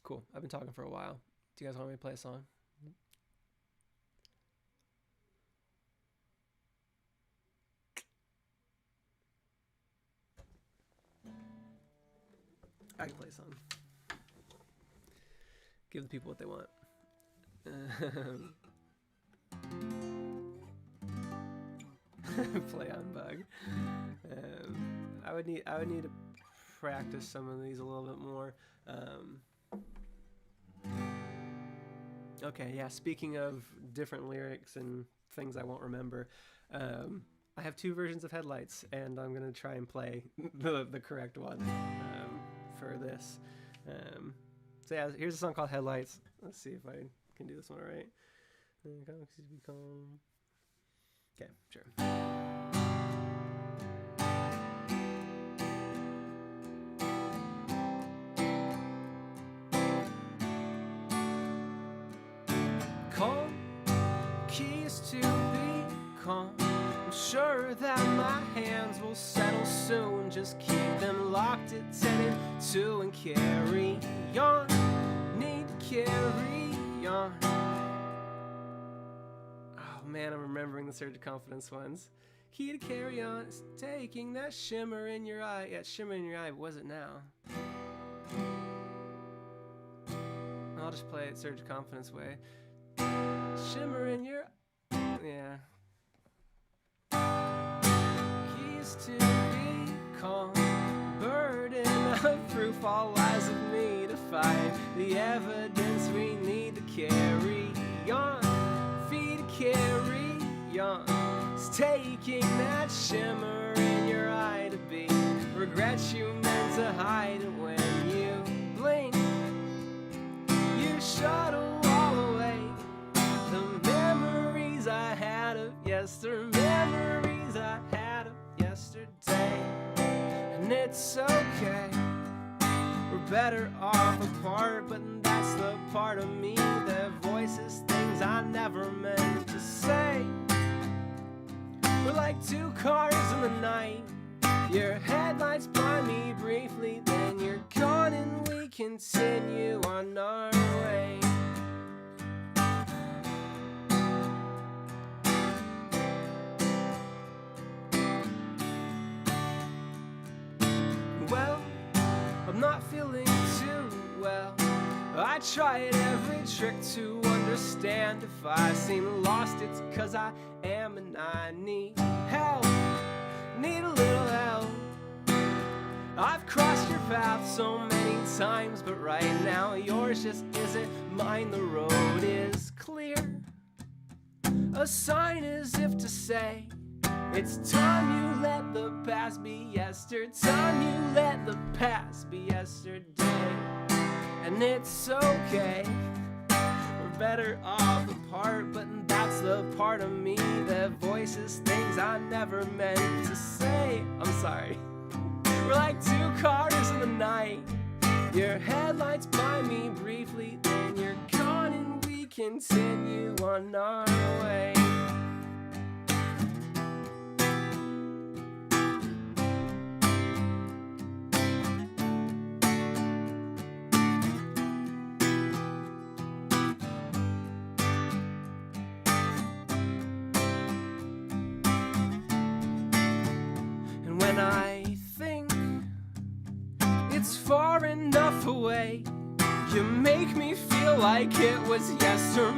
Cool. I've been talking for a while. Do you guys want me to play a song? I can play a song. Give the people what they want. Play on Bug. I would need to practice some of these a little bit more. Okay, yeah. Speaking of different lyrics and things I won't remember, I have 2 versions of Headlights, and I'm gonna try and play the correct one for this. So yeah, here's a song called Headlights. Let's see if I can do this one all right. Okay, sure. Calm, keys to be calm. I'm sure that my hands will settle soon. Just keep them locked at 10 and 2 and carry on. Need to carry on. Oh man, I'm remembering the Surge of Confidence ones. Key to carry on is taking that shimmer in your eye. Yeah, shimmer in your eye, but was it now? I'll just play it Surge of Confidence way. Shimmer in your... yeah. Keys to be calm. Burden of proof, all lies of me to fight. The evidence we need to carry on. Feet to carry on. It's taking that shimmer in your eye to be. Regrets you meant to hide it when you blink. You shuttle all away. The memories I had of yesterday. Memories I had of yesterday. And it's okay, we're better off apart, but that's the part of me that voices things I never meant to say. We're like 2 cars in the night. Your headlights blind me briefly, then you're gone and we continue on our way. Well, I'm not feeling too well. I tried every trick to understand. If I seem lost, it's 'cause I am and I need help. Need a little help. I've crossed your path so many times, but right now yours just isn't mine. The road is clear. A sign as if to say, it's time you let the past be yesterday. Time you let the past be yesterday. And it's okay, we're better off apart, but that's the part of me that voices things I never meant to say. I'm sorry. We're like 2 cars in the night. Your headlights by me briefly, then you're gone and we continue on our way. And when I think it's far enough away, you make me feel like it was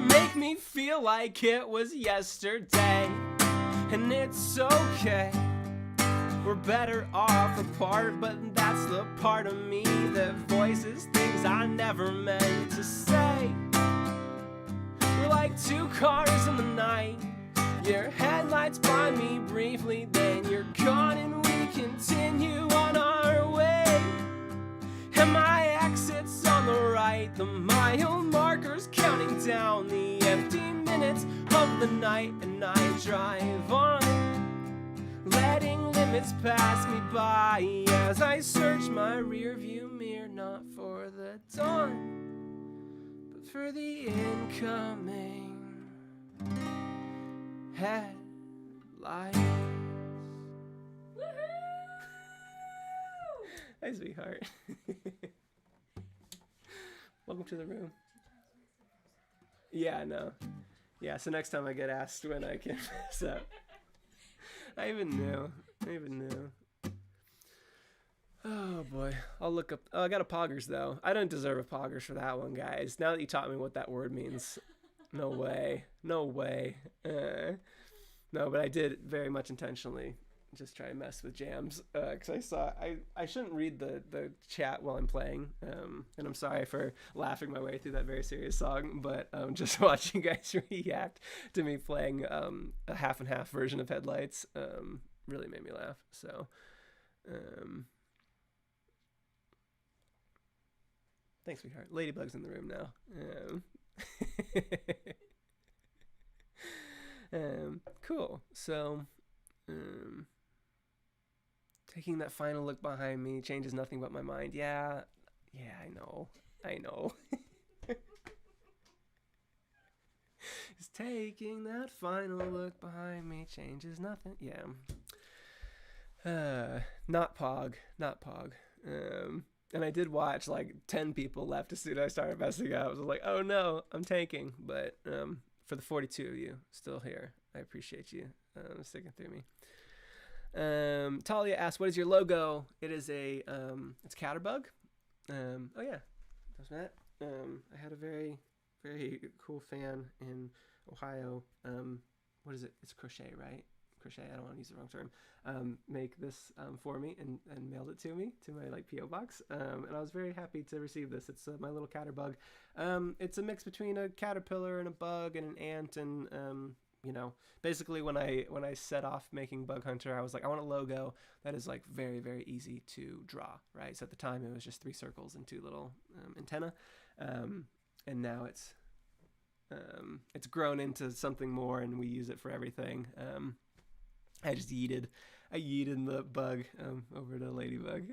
make me feel like it was yesterday. And it's okay, we're better off apart, but that's the part of me that voices things I never meant to say. We're like two cars in the night, your headlights by me briefly, then you're gone and we continue on our way. And my exit's on the right, the mile markers counting down the empty minutes of the night, and I drive on, letting limits pass me by as I search my rearview mirror, not for the dawn, but for the incoming headlights. Hi, sweetheart. Welcome to the room. Yeah, I know. Yeah, so next time I get asked when I can mess up. I even knew. Oh, boy. I'll look up. Oh, I got a poggers, though. I don't deserve a poggers for that one, guys. Now that you taught me what that word means. No way. No, but I did very much intentionally just try and mess with jams, because I shouldn't read the chat while I'm playing, and I'm sorry for laughing my way through that very serious song, but just watching you guys react to me playing a half and half version of Headlights really made me laugh. So thanks, sweetheart. Ladybug's in the room now. Cool. So taking that final look behind me changes nothing but my mind. Yeah, I know. Just taking that final look behind me changes nothing. Yeah. Not Pog. And I did watch like 10 people left as soon as I started messing up. I was like, oh no, I'm tanking. But for the 42 of you still here, I appreciate you sticking through me. Talia asked, what is your logo? It is it's Catterbug. Oh yeah, that's Matt. I had a very, very cool fan in Ohio. What is it? It's crochet, right? Crochet. I don't want to use the wrong term. Make this for me and mailed it to me to my like PO box. And I was very happy to receive this. It's my little Catterbug. It's a mix between a caterpillar and a bug and an ant, and basically when I set off making Bug Hunter, I was like, I want a logo that is like very, very easy to draw, right? So at the time it was just 3 circles and 2 little antenna, and now it's grown into something more, and we use it for everything. I just yeeted the bug over to Ladybug.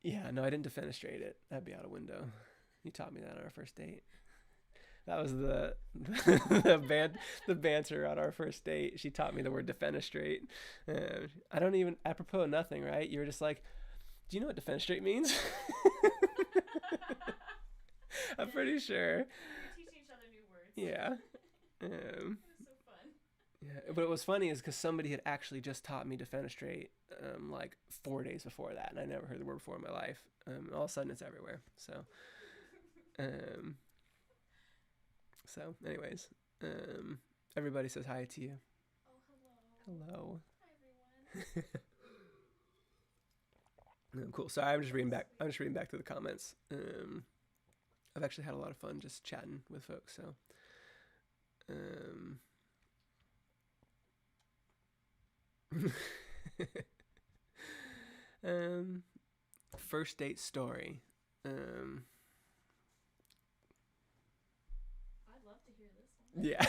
Yeah, no, I didn't defenestrate it. That'd be out of window. You taught me that on our first date. That was the banter on our first date. She taught me the word defenestrate. I don't even, apropos of nothing, right? You were just like, do you know what defenestrate means? I'm pretty sure. We teach each other new words. Yeah. It was so fun. Yeah, but what was funny is because somebody had actually just taught me defenestrate like 4 days before that, and I never heard the word before in my life. All of a sudden, it's everywhere. So, anyways, everybody says hi to you. Oh, hello. Hello. Hi, everyone. Cool. So I'm just reading back to the comments. I've actually had a lot of fun just chatting with folks. So, first date story. I'd love to hear this one. Yeah.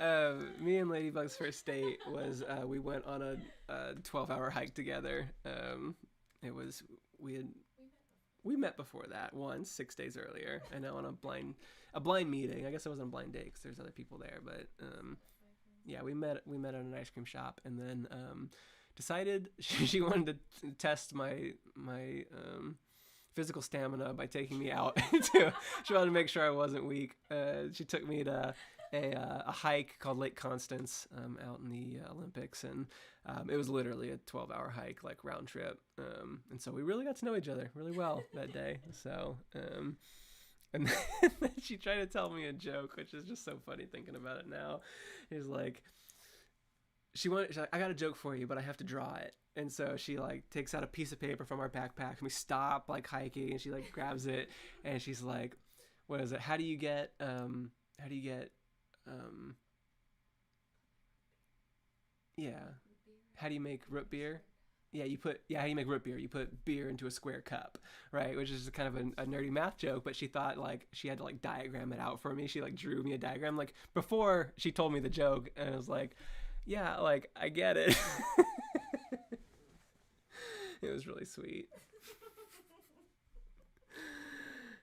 Me and Ladybug's first date was we went on a 12-hour hike together. It was we met before that once 6 days earlier. I know on a blind meeting. I guess it wasn't a blind date because there's other people there, but yeah, we met at an ice cream shop, and then decided she wanted to test my physical stamina by taking me out. She wanted to make sure I wasn't weak. She took me to a hike called Lake Constance out in the Olympics, and it was literally a 12-hour hike, like round trip. And so we really got to know each other really well that day. So and then she tried to tell me a joke, which is just so funny thinking about it now. She's like, she's like, I got a joke for you, but I have to draw it. And so she like takes out a piece of paper from our backpack, and we stop like hiking, and she like grabs it, and she's like, what is it? How do you get how do you make root beer? How do you make root beer? You put beer into a square cup, right? Which is kind of a nerdy math joke, but she thought like she had to like diagram it out for me. She like drew me a diagram like before she told me the joke, and I was like, yeah, like I get it. It was really sweet.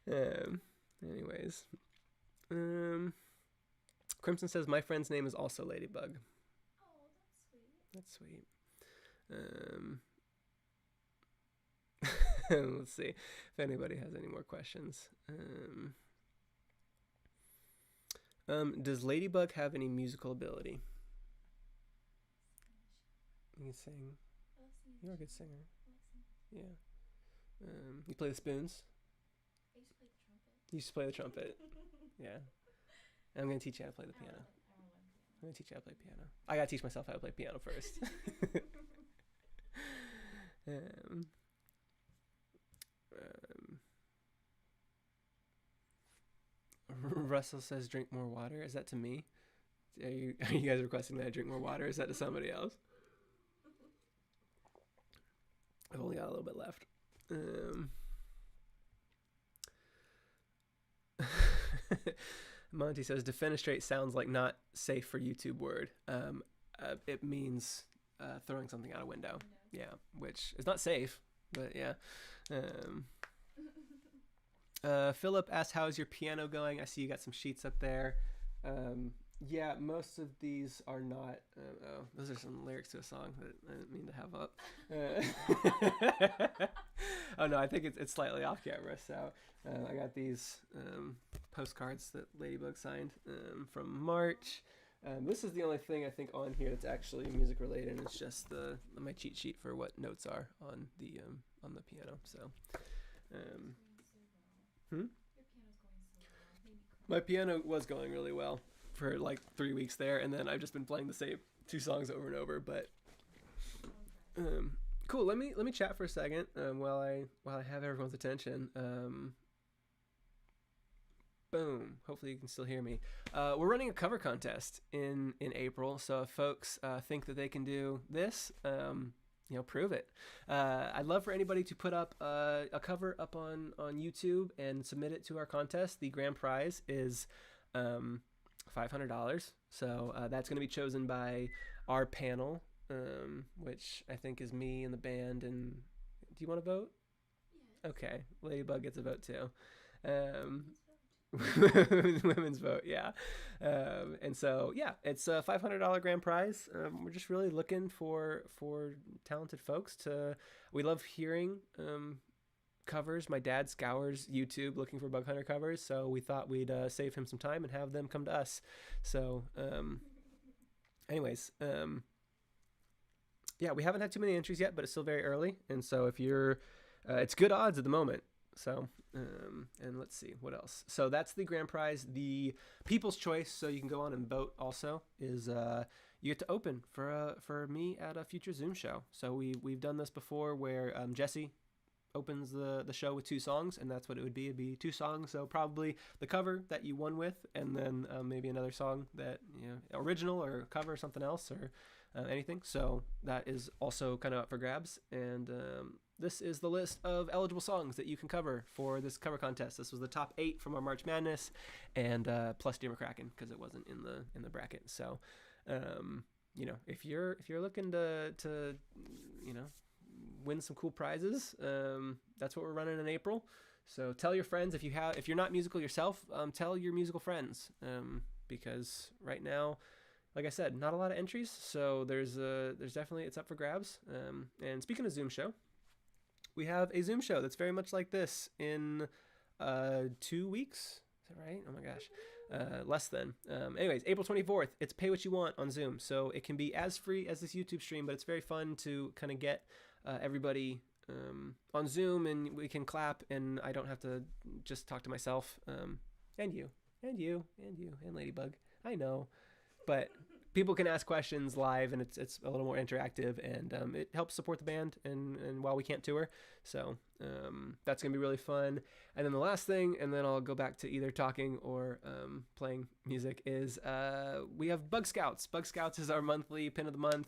Anyways, Crimson says my friend's name is also Ladybug. Oh, That's sweet. Let's see if anybody has any more questions. Does Ladybug have any musical ability? You can sing. You're a good singer. Yeah. You play the spoons? I used to play the trumpet. You used to play the trumpet. Yeah. I'm going to teach you how to play the piano. I'm going to teach you how to play piano. I got to teach myself how to play piano first. Russell says drink more water. Is that to me? Are you guys requesting that I drink more water? Is that to somebody else? I've only got a little bit left. Monty says defenestrate sounds like not safe for YouTube word. It means throwing something out a window. Yeah, which is not safe, but yeah. Philip asked, how's your piano going? I see you got some sheets up there. Yeah, most of these are not. Those are some lyrics to a song that I didn't mean to have up. Oh no, I think it's slightly off camera. So I got these postcards that Ladybug signed from March. This is the only thing I think on here that's actually music related, and it's just my cheat sheet for what notes are on the piano. So. My piano was going really well for like 3 weeks there, and then I've just been playing the same 2 songs over and over. But cool. Let me chat for a second while I have everyone's attention. Boom. Hopefully you can still hear me. We're running a cover contest in April, so if folks think that they can do this, prove it. I'd love for anybody to put up a cover up on YouTube and submit it to our contest. The grand prize is $500. So that's going to be chosen by our panel, which I think is me and the band. And do you want to vote? Yeah. Okay. Ladybug gets a vote too. Women's vote, yeah. And so yeah, it's a $500 grand prize. We're just really looking for talented folks we love hearing covers. My dad scours YouTube looking for Bug Hunter covers, so we thought we'd save him some time and have them come to us. So anyways, yeah, we haven't had too many entries yet, but it's still very early, and so if you're it's good odds at the moment. So, and let's see what else. So that's the grand prize. The people's choice, so you can go on and vote also, is you get to open for me at a future Zoom show. So we've done this before where Jesse opens the show with 2 songs, and that's what it would be. It'd be 2 songs, so probably the cover that you won with, and then maybe another song that, original or cover or something else or anything. So that is also kind of up for grabs. And this is the list of eligible songs that you can cover for this cover contest. This was the top 8 from our March Madness, and plus Dear McCracken because it wasn't in the bracket. So, you know, if you're looking to you know, win some cool prizes, that's what we're running in April. So tell your friends if you're not musical yourself, tell your musical friends, because right now, like I said, not a lot of entries. So there's definitely, it's up for grabs. And speaking of Zoom show, we have a Zoom show that's very much like this in 2 weeks. Is that right? Oh my gosh. Less than. Anyways, April 24th, it's pay what you want on Zoom. So it can be as free as this YouTube stream, but it's very fun to kind of get everybody on Zoom, and we can clap, and I don't have to just talk to myself, and you, and Ladybug. I know, but people can ask questions live, and it's a little more interactive, and it helps support the band, and while we can't tour, so that's gonna be really fun. And then the last thing, and then I'll go back to either talking or playing music, is we have Bug Scouts. Bug Scouts is our monthly pin of the month.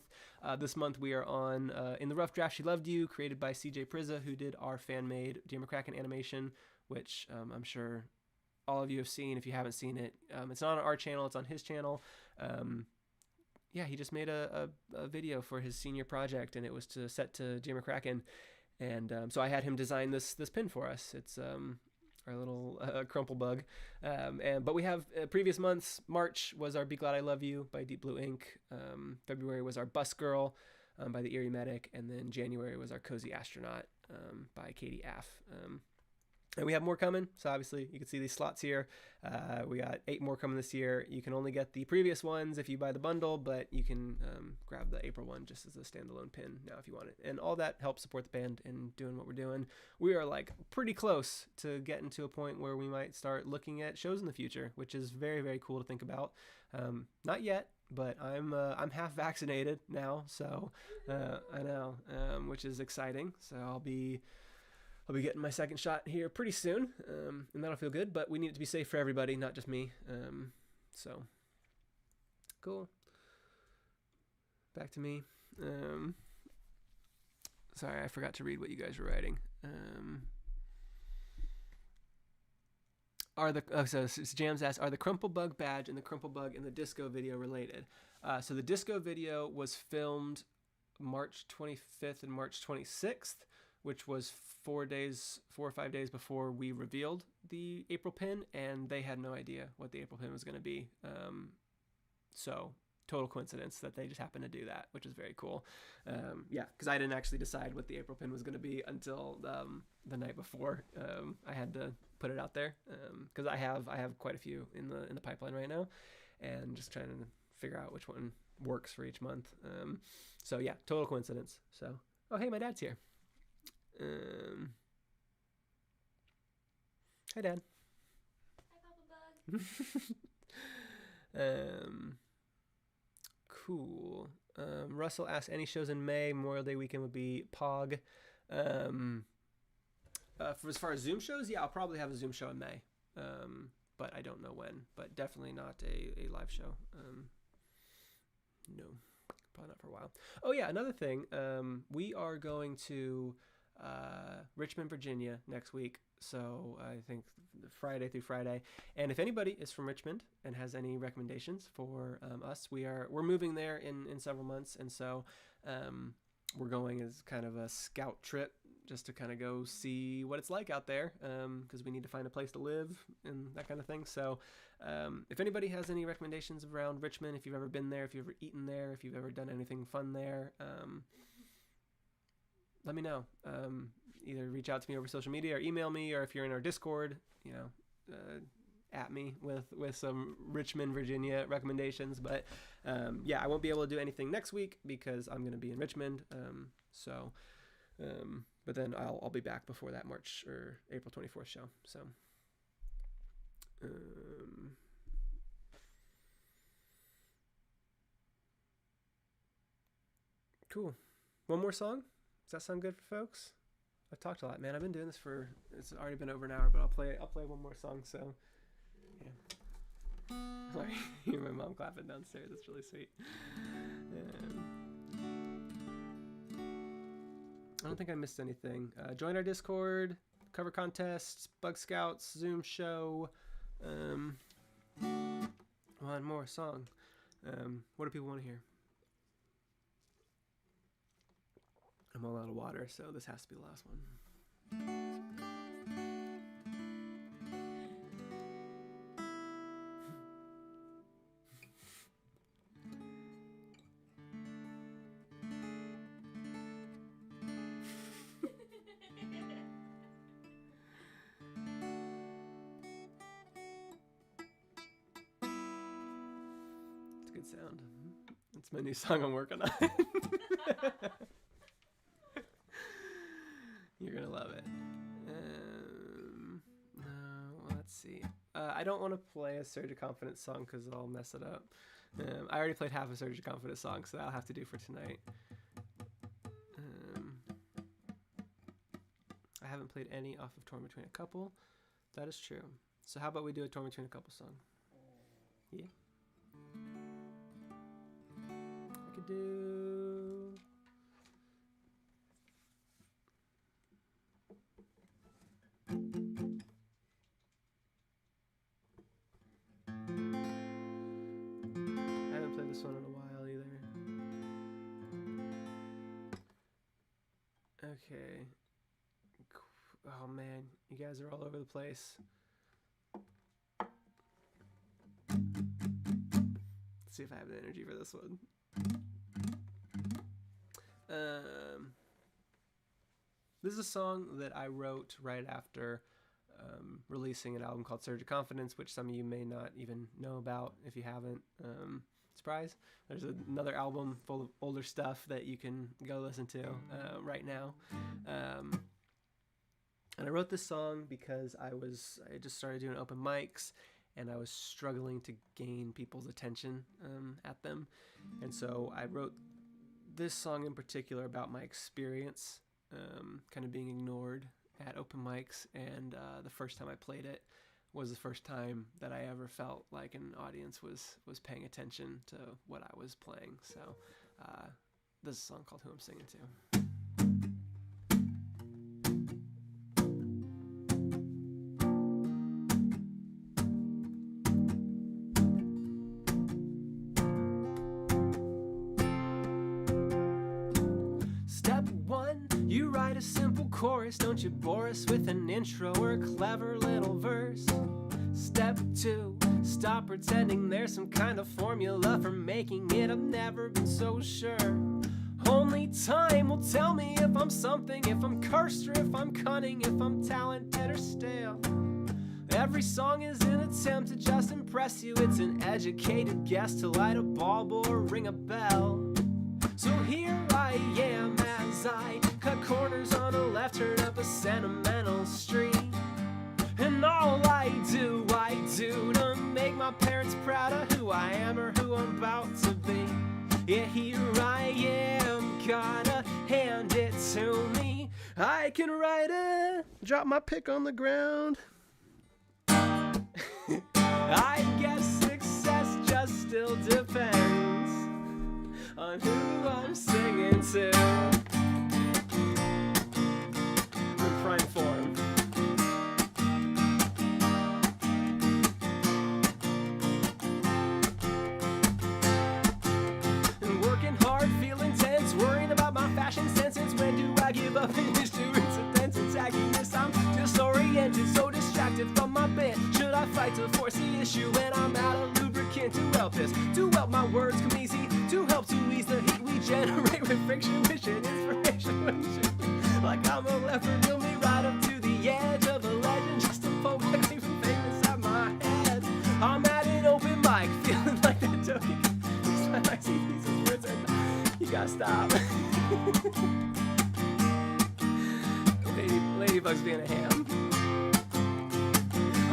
This month we are on In the Rough Draft She Loved You, created by CJ Prizza, who did our fan-made Dear McCracken animation, which I'm sure all of you have seen. If you haven't seen it, it's not on our channel, it's on his channel. Yeah, he just made a video for his senior project, and it was set to Dear McCracken. And so I had him design this pin for us. It's our little crumple bug. But we have previous months. March was our Be Glad I Love You by Deep Blue Ink. February was our Bus Girl by the Erie Medic. And then January was our Cozy Astronaut by Katie Aff. And we have more coming, so obviously you can see these slots here. We got 8 more coming this year. You can only get the previous ones if you buy the bundle, but you can grab the April one just as a standalone pin now if you want it. And all that helps support the band in doing what we're doing. We are like pretty close to getting to a point where we might start looking at shows in the future, which is very, very cool to think about. Not yet, but I'm half vaccinated now, so I know, which is exciting. So I'll be getting my second shot here pretty soon, and that'll feel good, but we need it to be safe for everybody, not just me. So, cool. Back to me. Sorry, I forgot to read what you guys were writing. So Jams asked, are the Crumple Bug badge and the Crumple Bug in the disco video related? So the disco video was filmed March 25th and March 26th, which was 4 or 5 days before we revealed the April pin, and they had no idea what the April pin was going to be. So total coincidence that they just happened to do that, which is very cool. Yeah, because I didn't actually decide what the April pin was going to be until the night before. I had to put it out there because I have quite a few in the pipeline right now, and just trying to figure out which one works for each month. So yeah, total coincidence. So, oh hey, my dad's here. Hi, Dad. Hi, Papa Bug. Cool. Russell asked, any shows in May? Memorial Day weekend would be Pog. For as far as Zoom shows, yeah, I'll probably have a Zoom show in May. But I don't know when. But definitely not a live show. No, probably not for a while. Oh yeah, another thing. We are going to Richmond, Virginia next week. So I think Friday through Friday. And if anybody is from Richmond and has any recommendations for us, we're moving there in several months. And so we're going as kind of a scout trip just to kind of go see what it's like out there, because we need to find a place to live and that kind of thing. So if anybody has any recommendations around Richmond, if you've ever been there, if you've ever eaten there, if you've ever done anything fun there, let me know. Either reach out to me over social media or email me, or if you're in our Discord, at me with some Richmond, Virginia recommendations. But yeah, I won't be able to do anything next week because I'm going to be in Richmond. But then I'll be back before that March or April 24th show. So cool. One more song. Does that sound good for folks? I've talked a lot, man. I've been doing this it's already been over an hour, but I'll play one more song. So, yeah. Sorry, hear my mom clapping downstairs. That's really sweet. I don't think I missed anything. Join our Discord, cover contests, Bug Scouts, Zoom show. One more song. What do people want to hear? I'm all out of water, so this has to be the last one. It's a good sound. It's my new song I'm working on. You're gonna love it. No, let's see. I don't want to play a Surge of Confidence song because I'll mess it up. I already played half a Surge of Confidence song, so that'll have to do for tonight. I haven't played any off of Torn Between a Couple. That is true. So how about we do a Torn Between a Couple song? Yeah. I could do... I haven't played this one in a while either. Okay. Oh man, you guys are all over the place. Let's see if I have the energy for this one. This is a song that I wrote right after releasing an album called Surge of Confidence, which some of you may not even know about if you haven't. Surprise. There's another album full of older stuff that you can go listen to right now. And I wrote this song because I just started doing open mics and I was struggling to gain people's attention at them. And so I wrote this song in particular about my experience kind of being ignored at open mics, and the first time I played it was the first time that I ever felt like an audience was paying attention to what I was playing. So this is a song called Who I'm Singing To. You write a simple chorus, don't you bore us with an intro or a clever little verse. Step 2, stop pretending there's some kind of formula for making it. I've never been so sure. Only time will tell me if I'm something, if I'm cursed or if I'm cunning, if I'm talented or stale. Every song is an attempt to just impress you. It's an educated guess to light a bulb or ring a bell. So here I am as I cut corners on a left turn up a sentimental street. And all I do to make my parents proud of who I am or who I'm about to be. Yeah, here I am, gotta hand it to me. I can write it, drop my pick on the ground. I guess success just still depends on who I'm singing to. In prime form. And working hard, feeling tense, worrying about my fashion sense. Since when do I give up in this intense attackiness? I'm disoriented, so distracted from my bed. Should I fight to force the issue when I'm out of lubricant to help this? To help my words come easy, to help to ease the heat we generate with friction, wishing inspiration. Like I'm a leopard, you'll me right up to the edge of a legend, just to poke my claim for fame inside my head. I'm at an open mic, feeling like that token. Each time I see these words, you gotta stop. Ladybug's being a ham.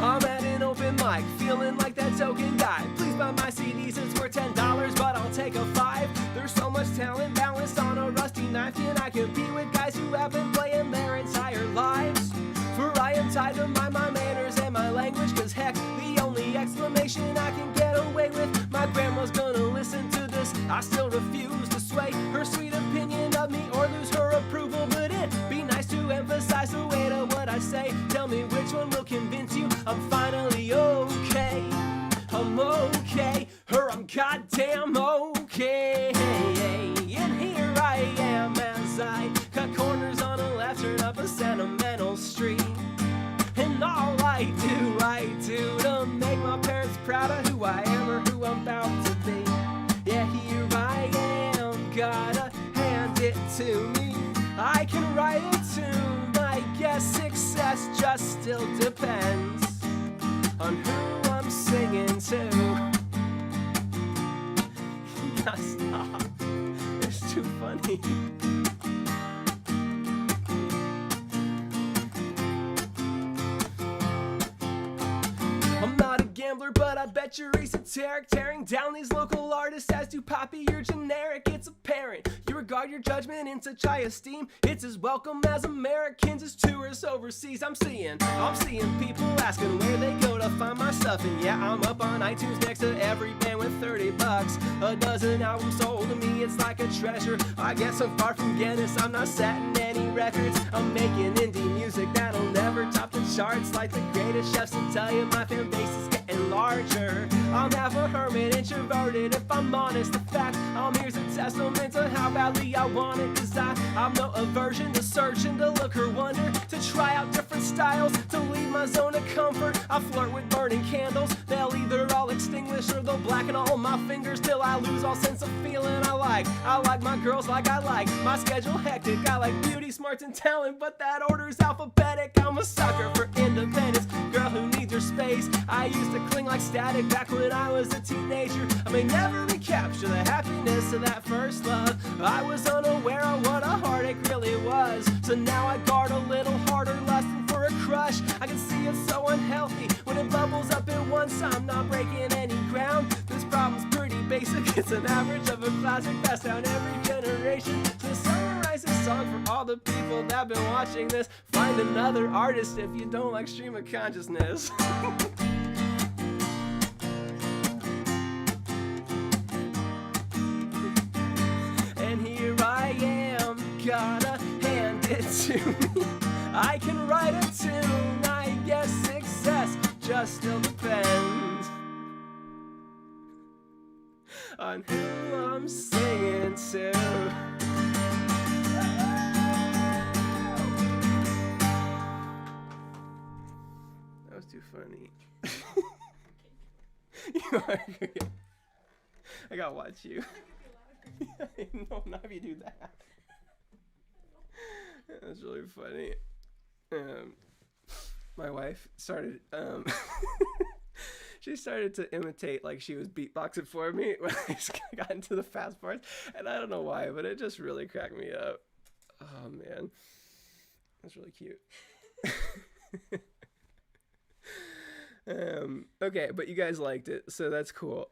I'm at an open mic, feeling like that token guy. Please buy my CDs, it's worth $10, but I'll take a 5. There's so much talent balanced on a rusty knife. Can I compete with guys who have been playing their entire lives? For I am tied to my manners and my language, cause heck, the only exclamation I can get away with. My grandma's gonna listen to this, I still refuse to sway her sweet opinion of me or lose her approval. But it emphasize the weight of what I say. Tell me which one will convince you I'm finally okay. I'm okay, or I'm goddamn okay. And here I am as I cut corners on a left turn up a sentimental street. And all I do to make my parents proud of who I am or who I'm about to be. Yeah, here I am, gotta hand it to me. I can write a tune, I guess success just still depends on who I'm singing to. You gotta stop, it's too funny. I'm not a gambler, but I bet you're esoteric, tearing down these local artists as too poppy or generic. It's apparent you regard your judgment in such high esteem. It's as welcome as Americans as tourists overseas. I'm seeing people asking where they go to find my stuff. And yeah, I'm up on iTunes next to every band with $30. A dozen albums sold to me, it's like a treasure. I guess I'm far from Guinness, I'm not setting any records. I'm making indie music that'll never top the charts. Like the greatest chefs will tell you, my fan base is getting larger. I'm half a hermit, introverted, if I'm honest. The fact I'm here's a testament to how badly I want it. Cause I'm no aversion to searching, to look or wonder, to try out different styles, to leave my zone of comfort. I flirt with burning candles, they'll either all extinguish or they'll blacken all my fingers till I lose all sense of feeling. I like my girls like I like my schedule hectic. I like beauty, smarts, and talent, but that order's alphabetic. I'm a sucker for independence, girl who needs her space. I used to cling like static back when I was a teenager. I may never recapture the happiness of that first love. I was unaware of what a heartache really was. So now I guard a little harder, lusting for a crush. I can see it's so unhealthy when it bubbles up at once. I'm not breaking any ground. This problem's pretty basic. It's an average of a classic passed down every generation. So summarize this song for all the people that have been watching this. Find another artist if you don't like stream of consciousness. And here I am, gotta hand it to me. I can write a tune, I guess success just still depends on who I'm singing to. That was too funny. You are good. I gotta watch you. No, not if you do that. That's really funny. My wife started she started to imitate like she was beatboxing for me when I got into the fast parts, and I don't know why, but it just really cracked me up. Oh man, that's really cute. Okay, but you guys liked it, so that's cool.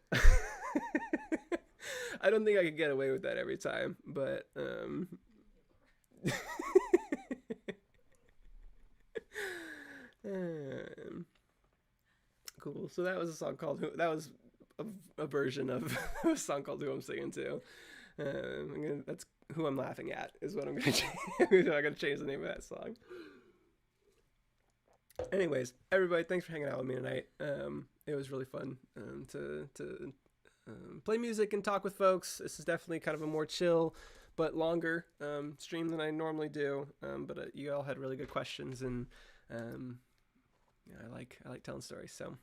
I don't think I could get away with that every time, but cool. So that was a song called that was a version of a song called Who I'm Singing To. That's Who I'm Laughing At is what I'm gonna change. I'm gonna change the name of that song. Anyways, everybody, thanks for hanging out with me tonight. It was really fun to play music and talk with folks. This is definitely kind of a more chill but longer stream than I normally do. But you all had really good questions, and I like telling stories. So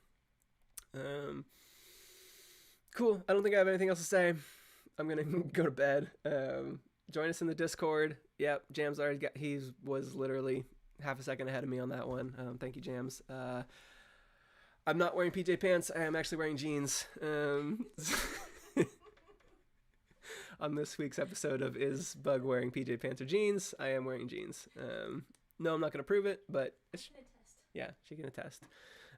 cool. I don't think I have anything else to say. I'm gonna go to bed. Join us in the Discord. Yep, Jams already he was literally half a second ahead of me on that one. Thank you, Jams. I'm not wearing PJ pants. I am actually wearing jeans. On this week's episode of Is Bug Wearing PJ Pants or Jeans? I am wearing jeans. No, I'm not going to prove it, but yeah, she can attest.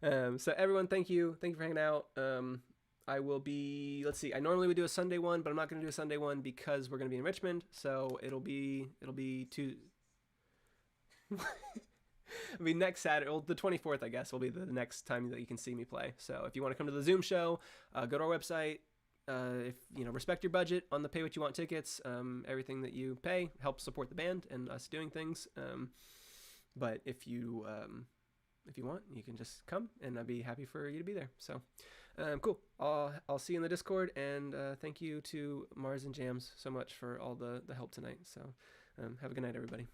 So everyone, thank you. Thank you for hanging out. I will be, let's see, I normally would do a Sunday one, but I'm not going to do a Sunday one because we're going to be in Richmond. So it'll be two. It'll be next Saturday, well, the 24th, I guess, will be the next time that you can see me play. So if you want to come to the Zoom show, go to our website. If respect your budget on the pay what you want tickets. Everything that you pay helps support the band and us doing things. But if you want, you can just come, and I'd be happy for you to be there. So, cool. I'll see you in the Discord, and thank you to Mars and Jams so much for all the help tonight. So, have a good night, everybody.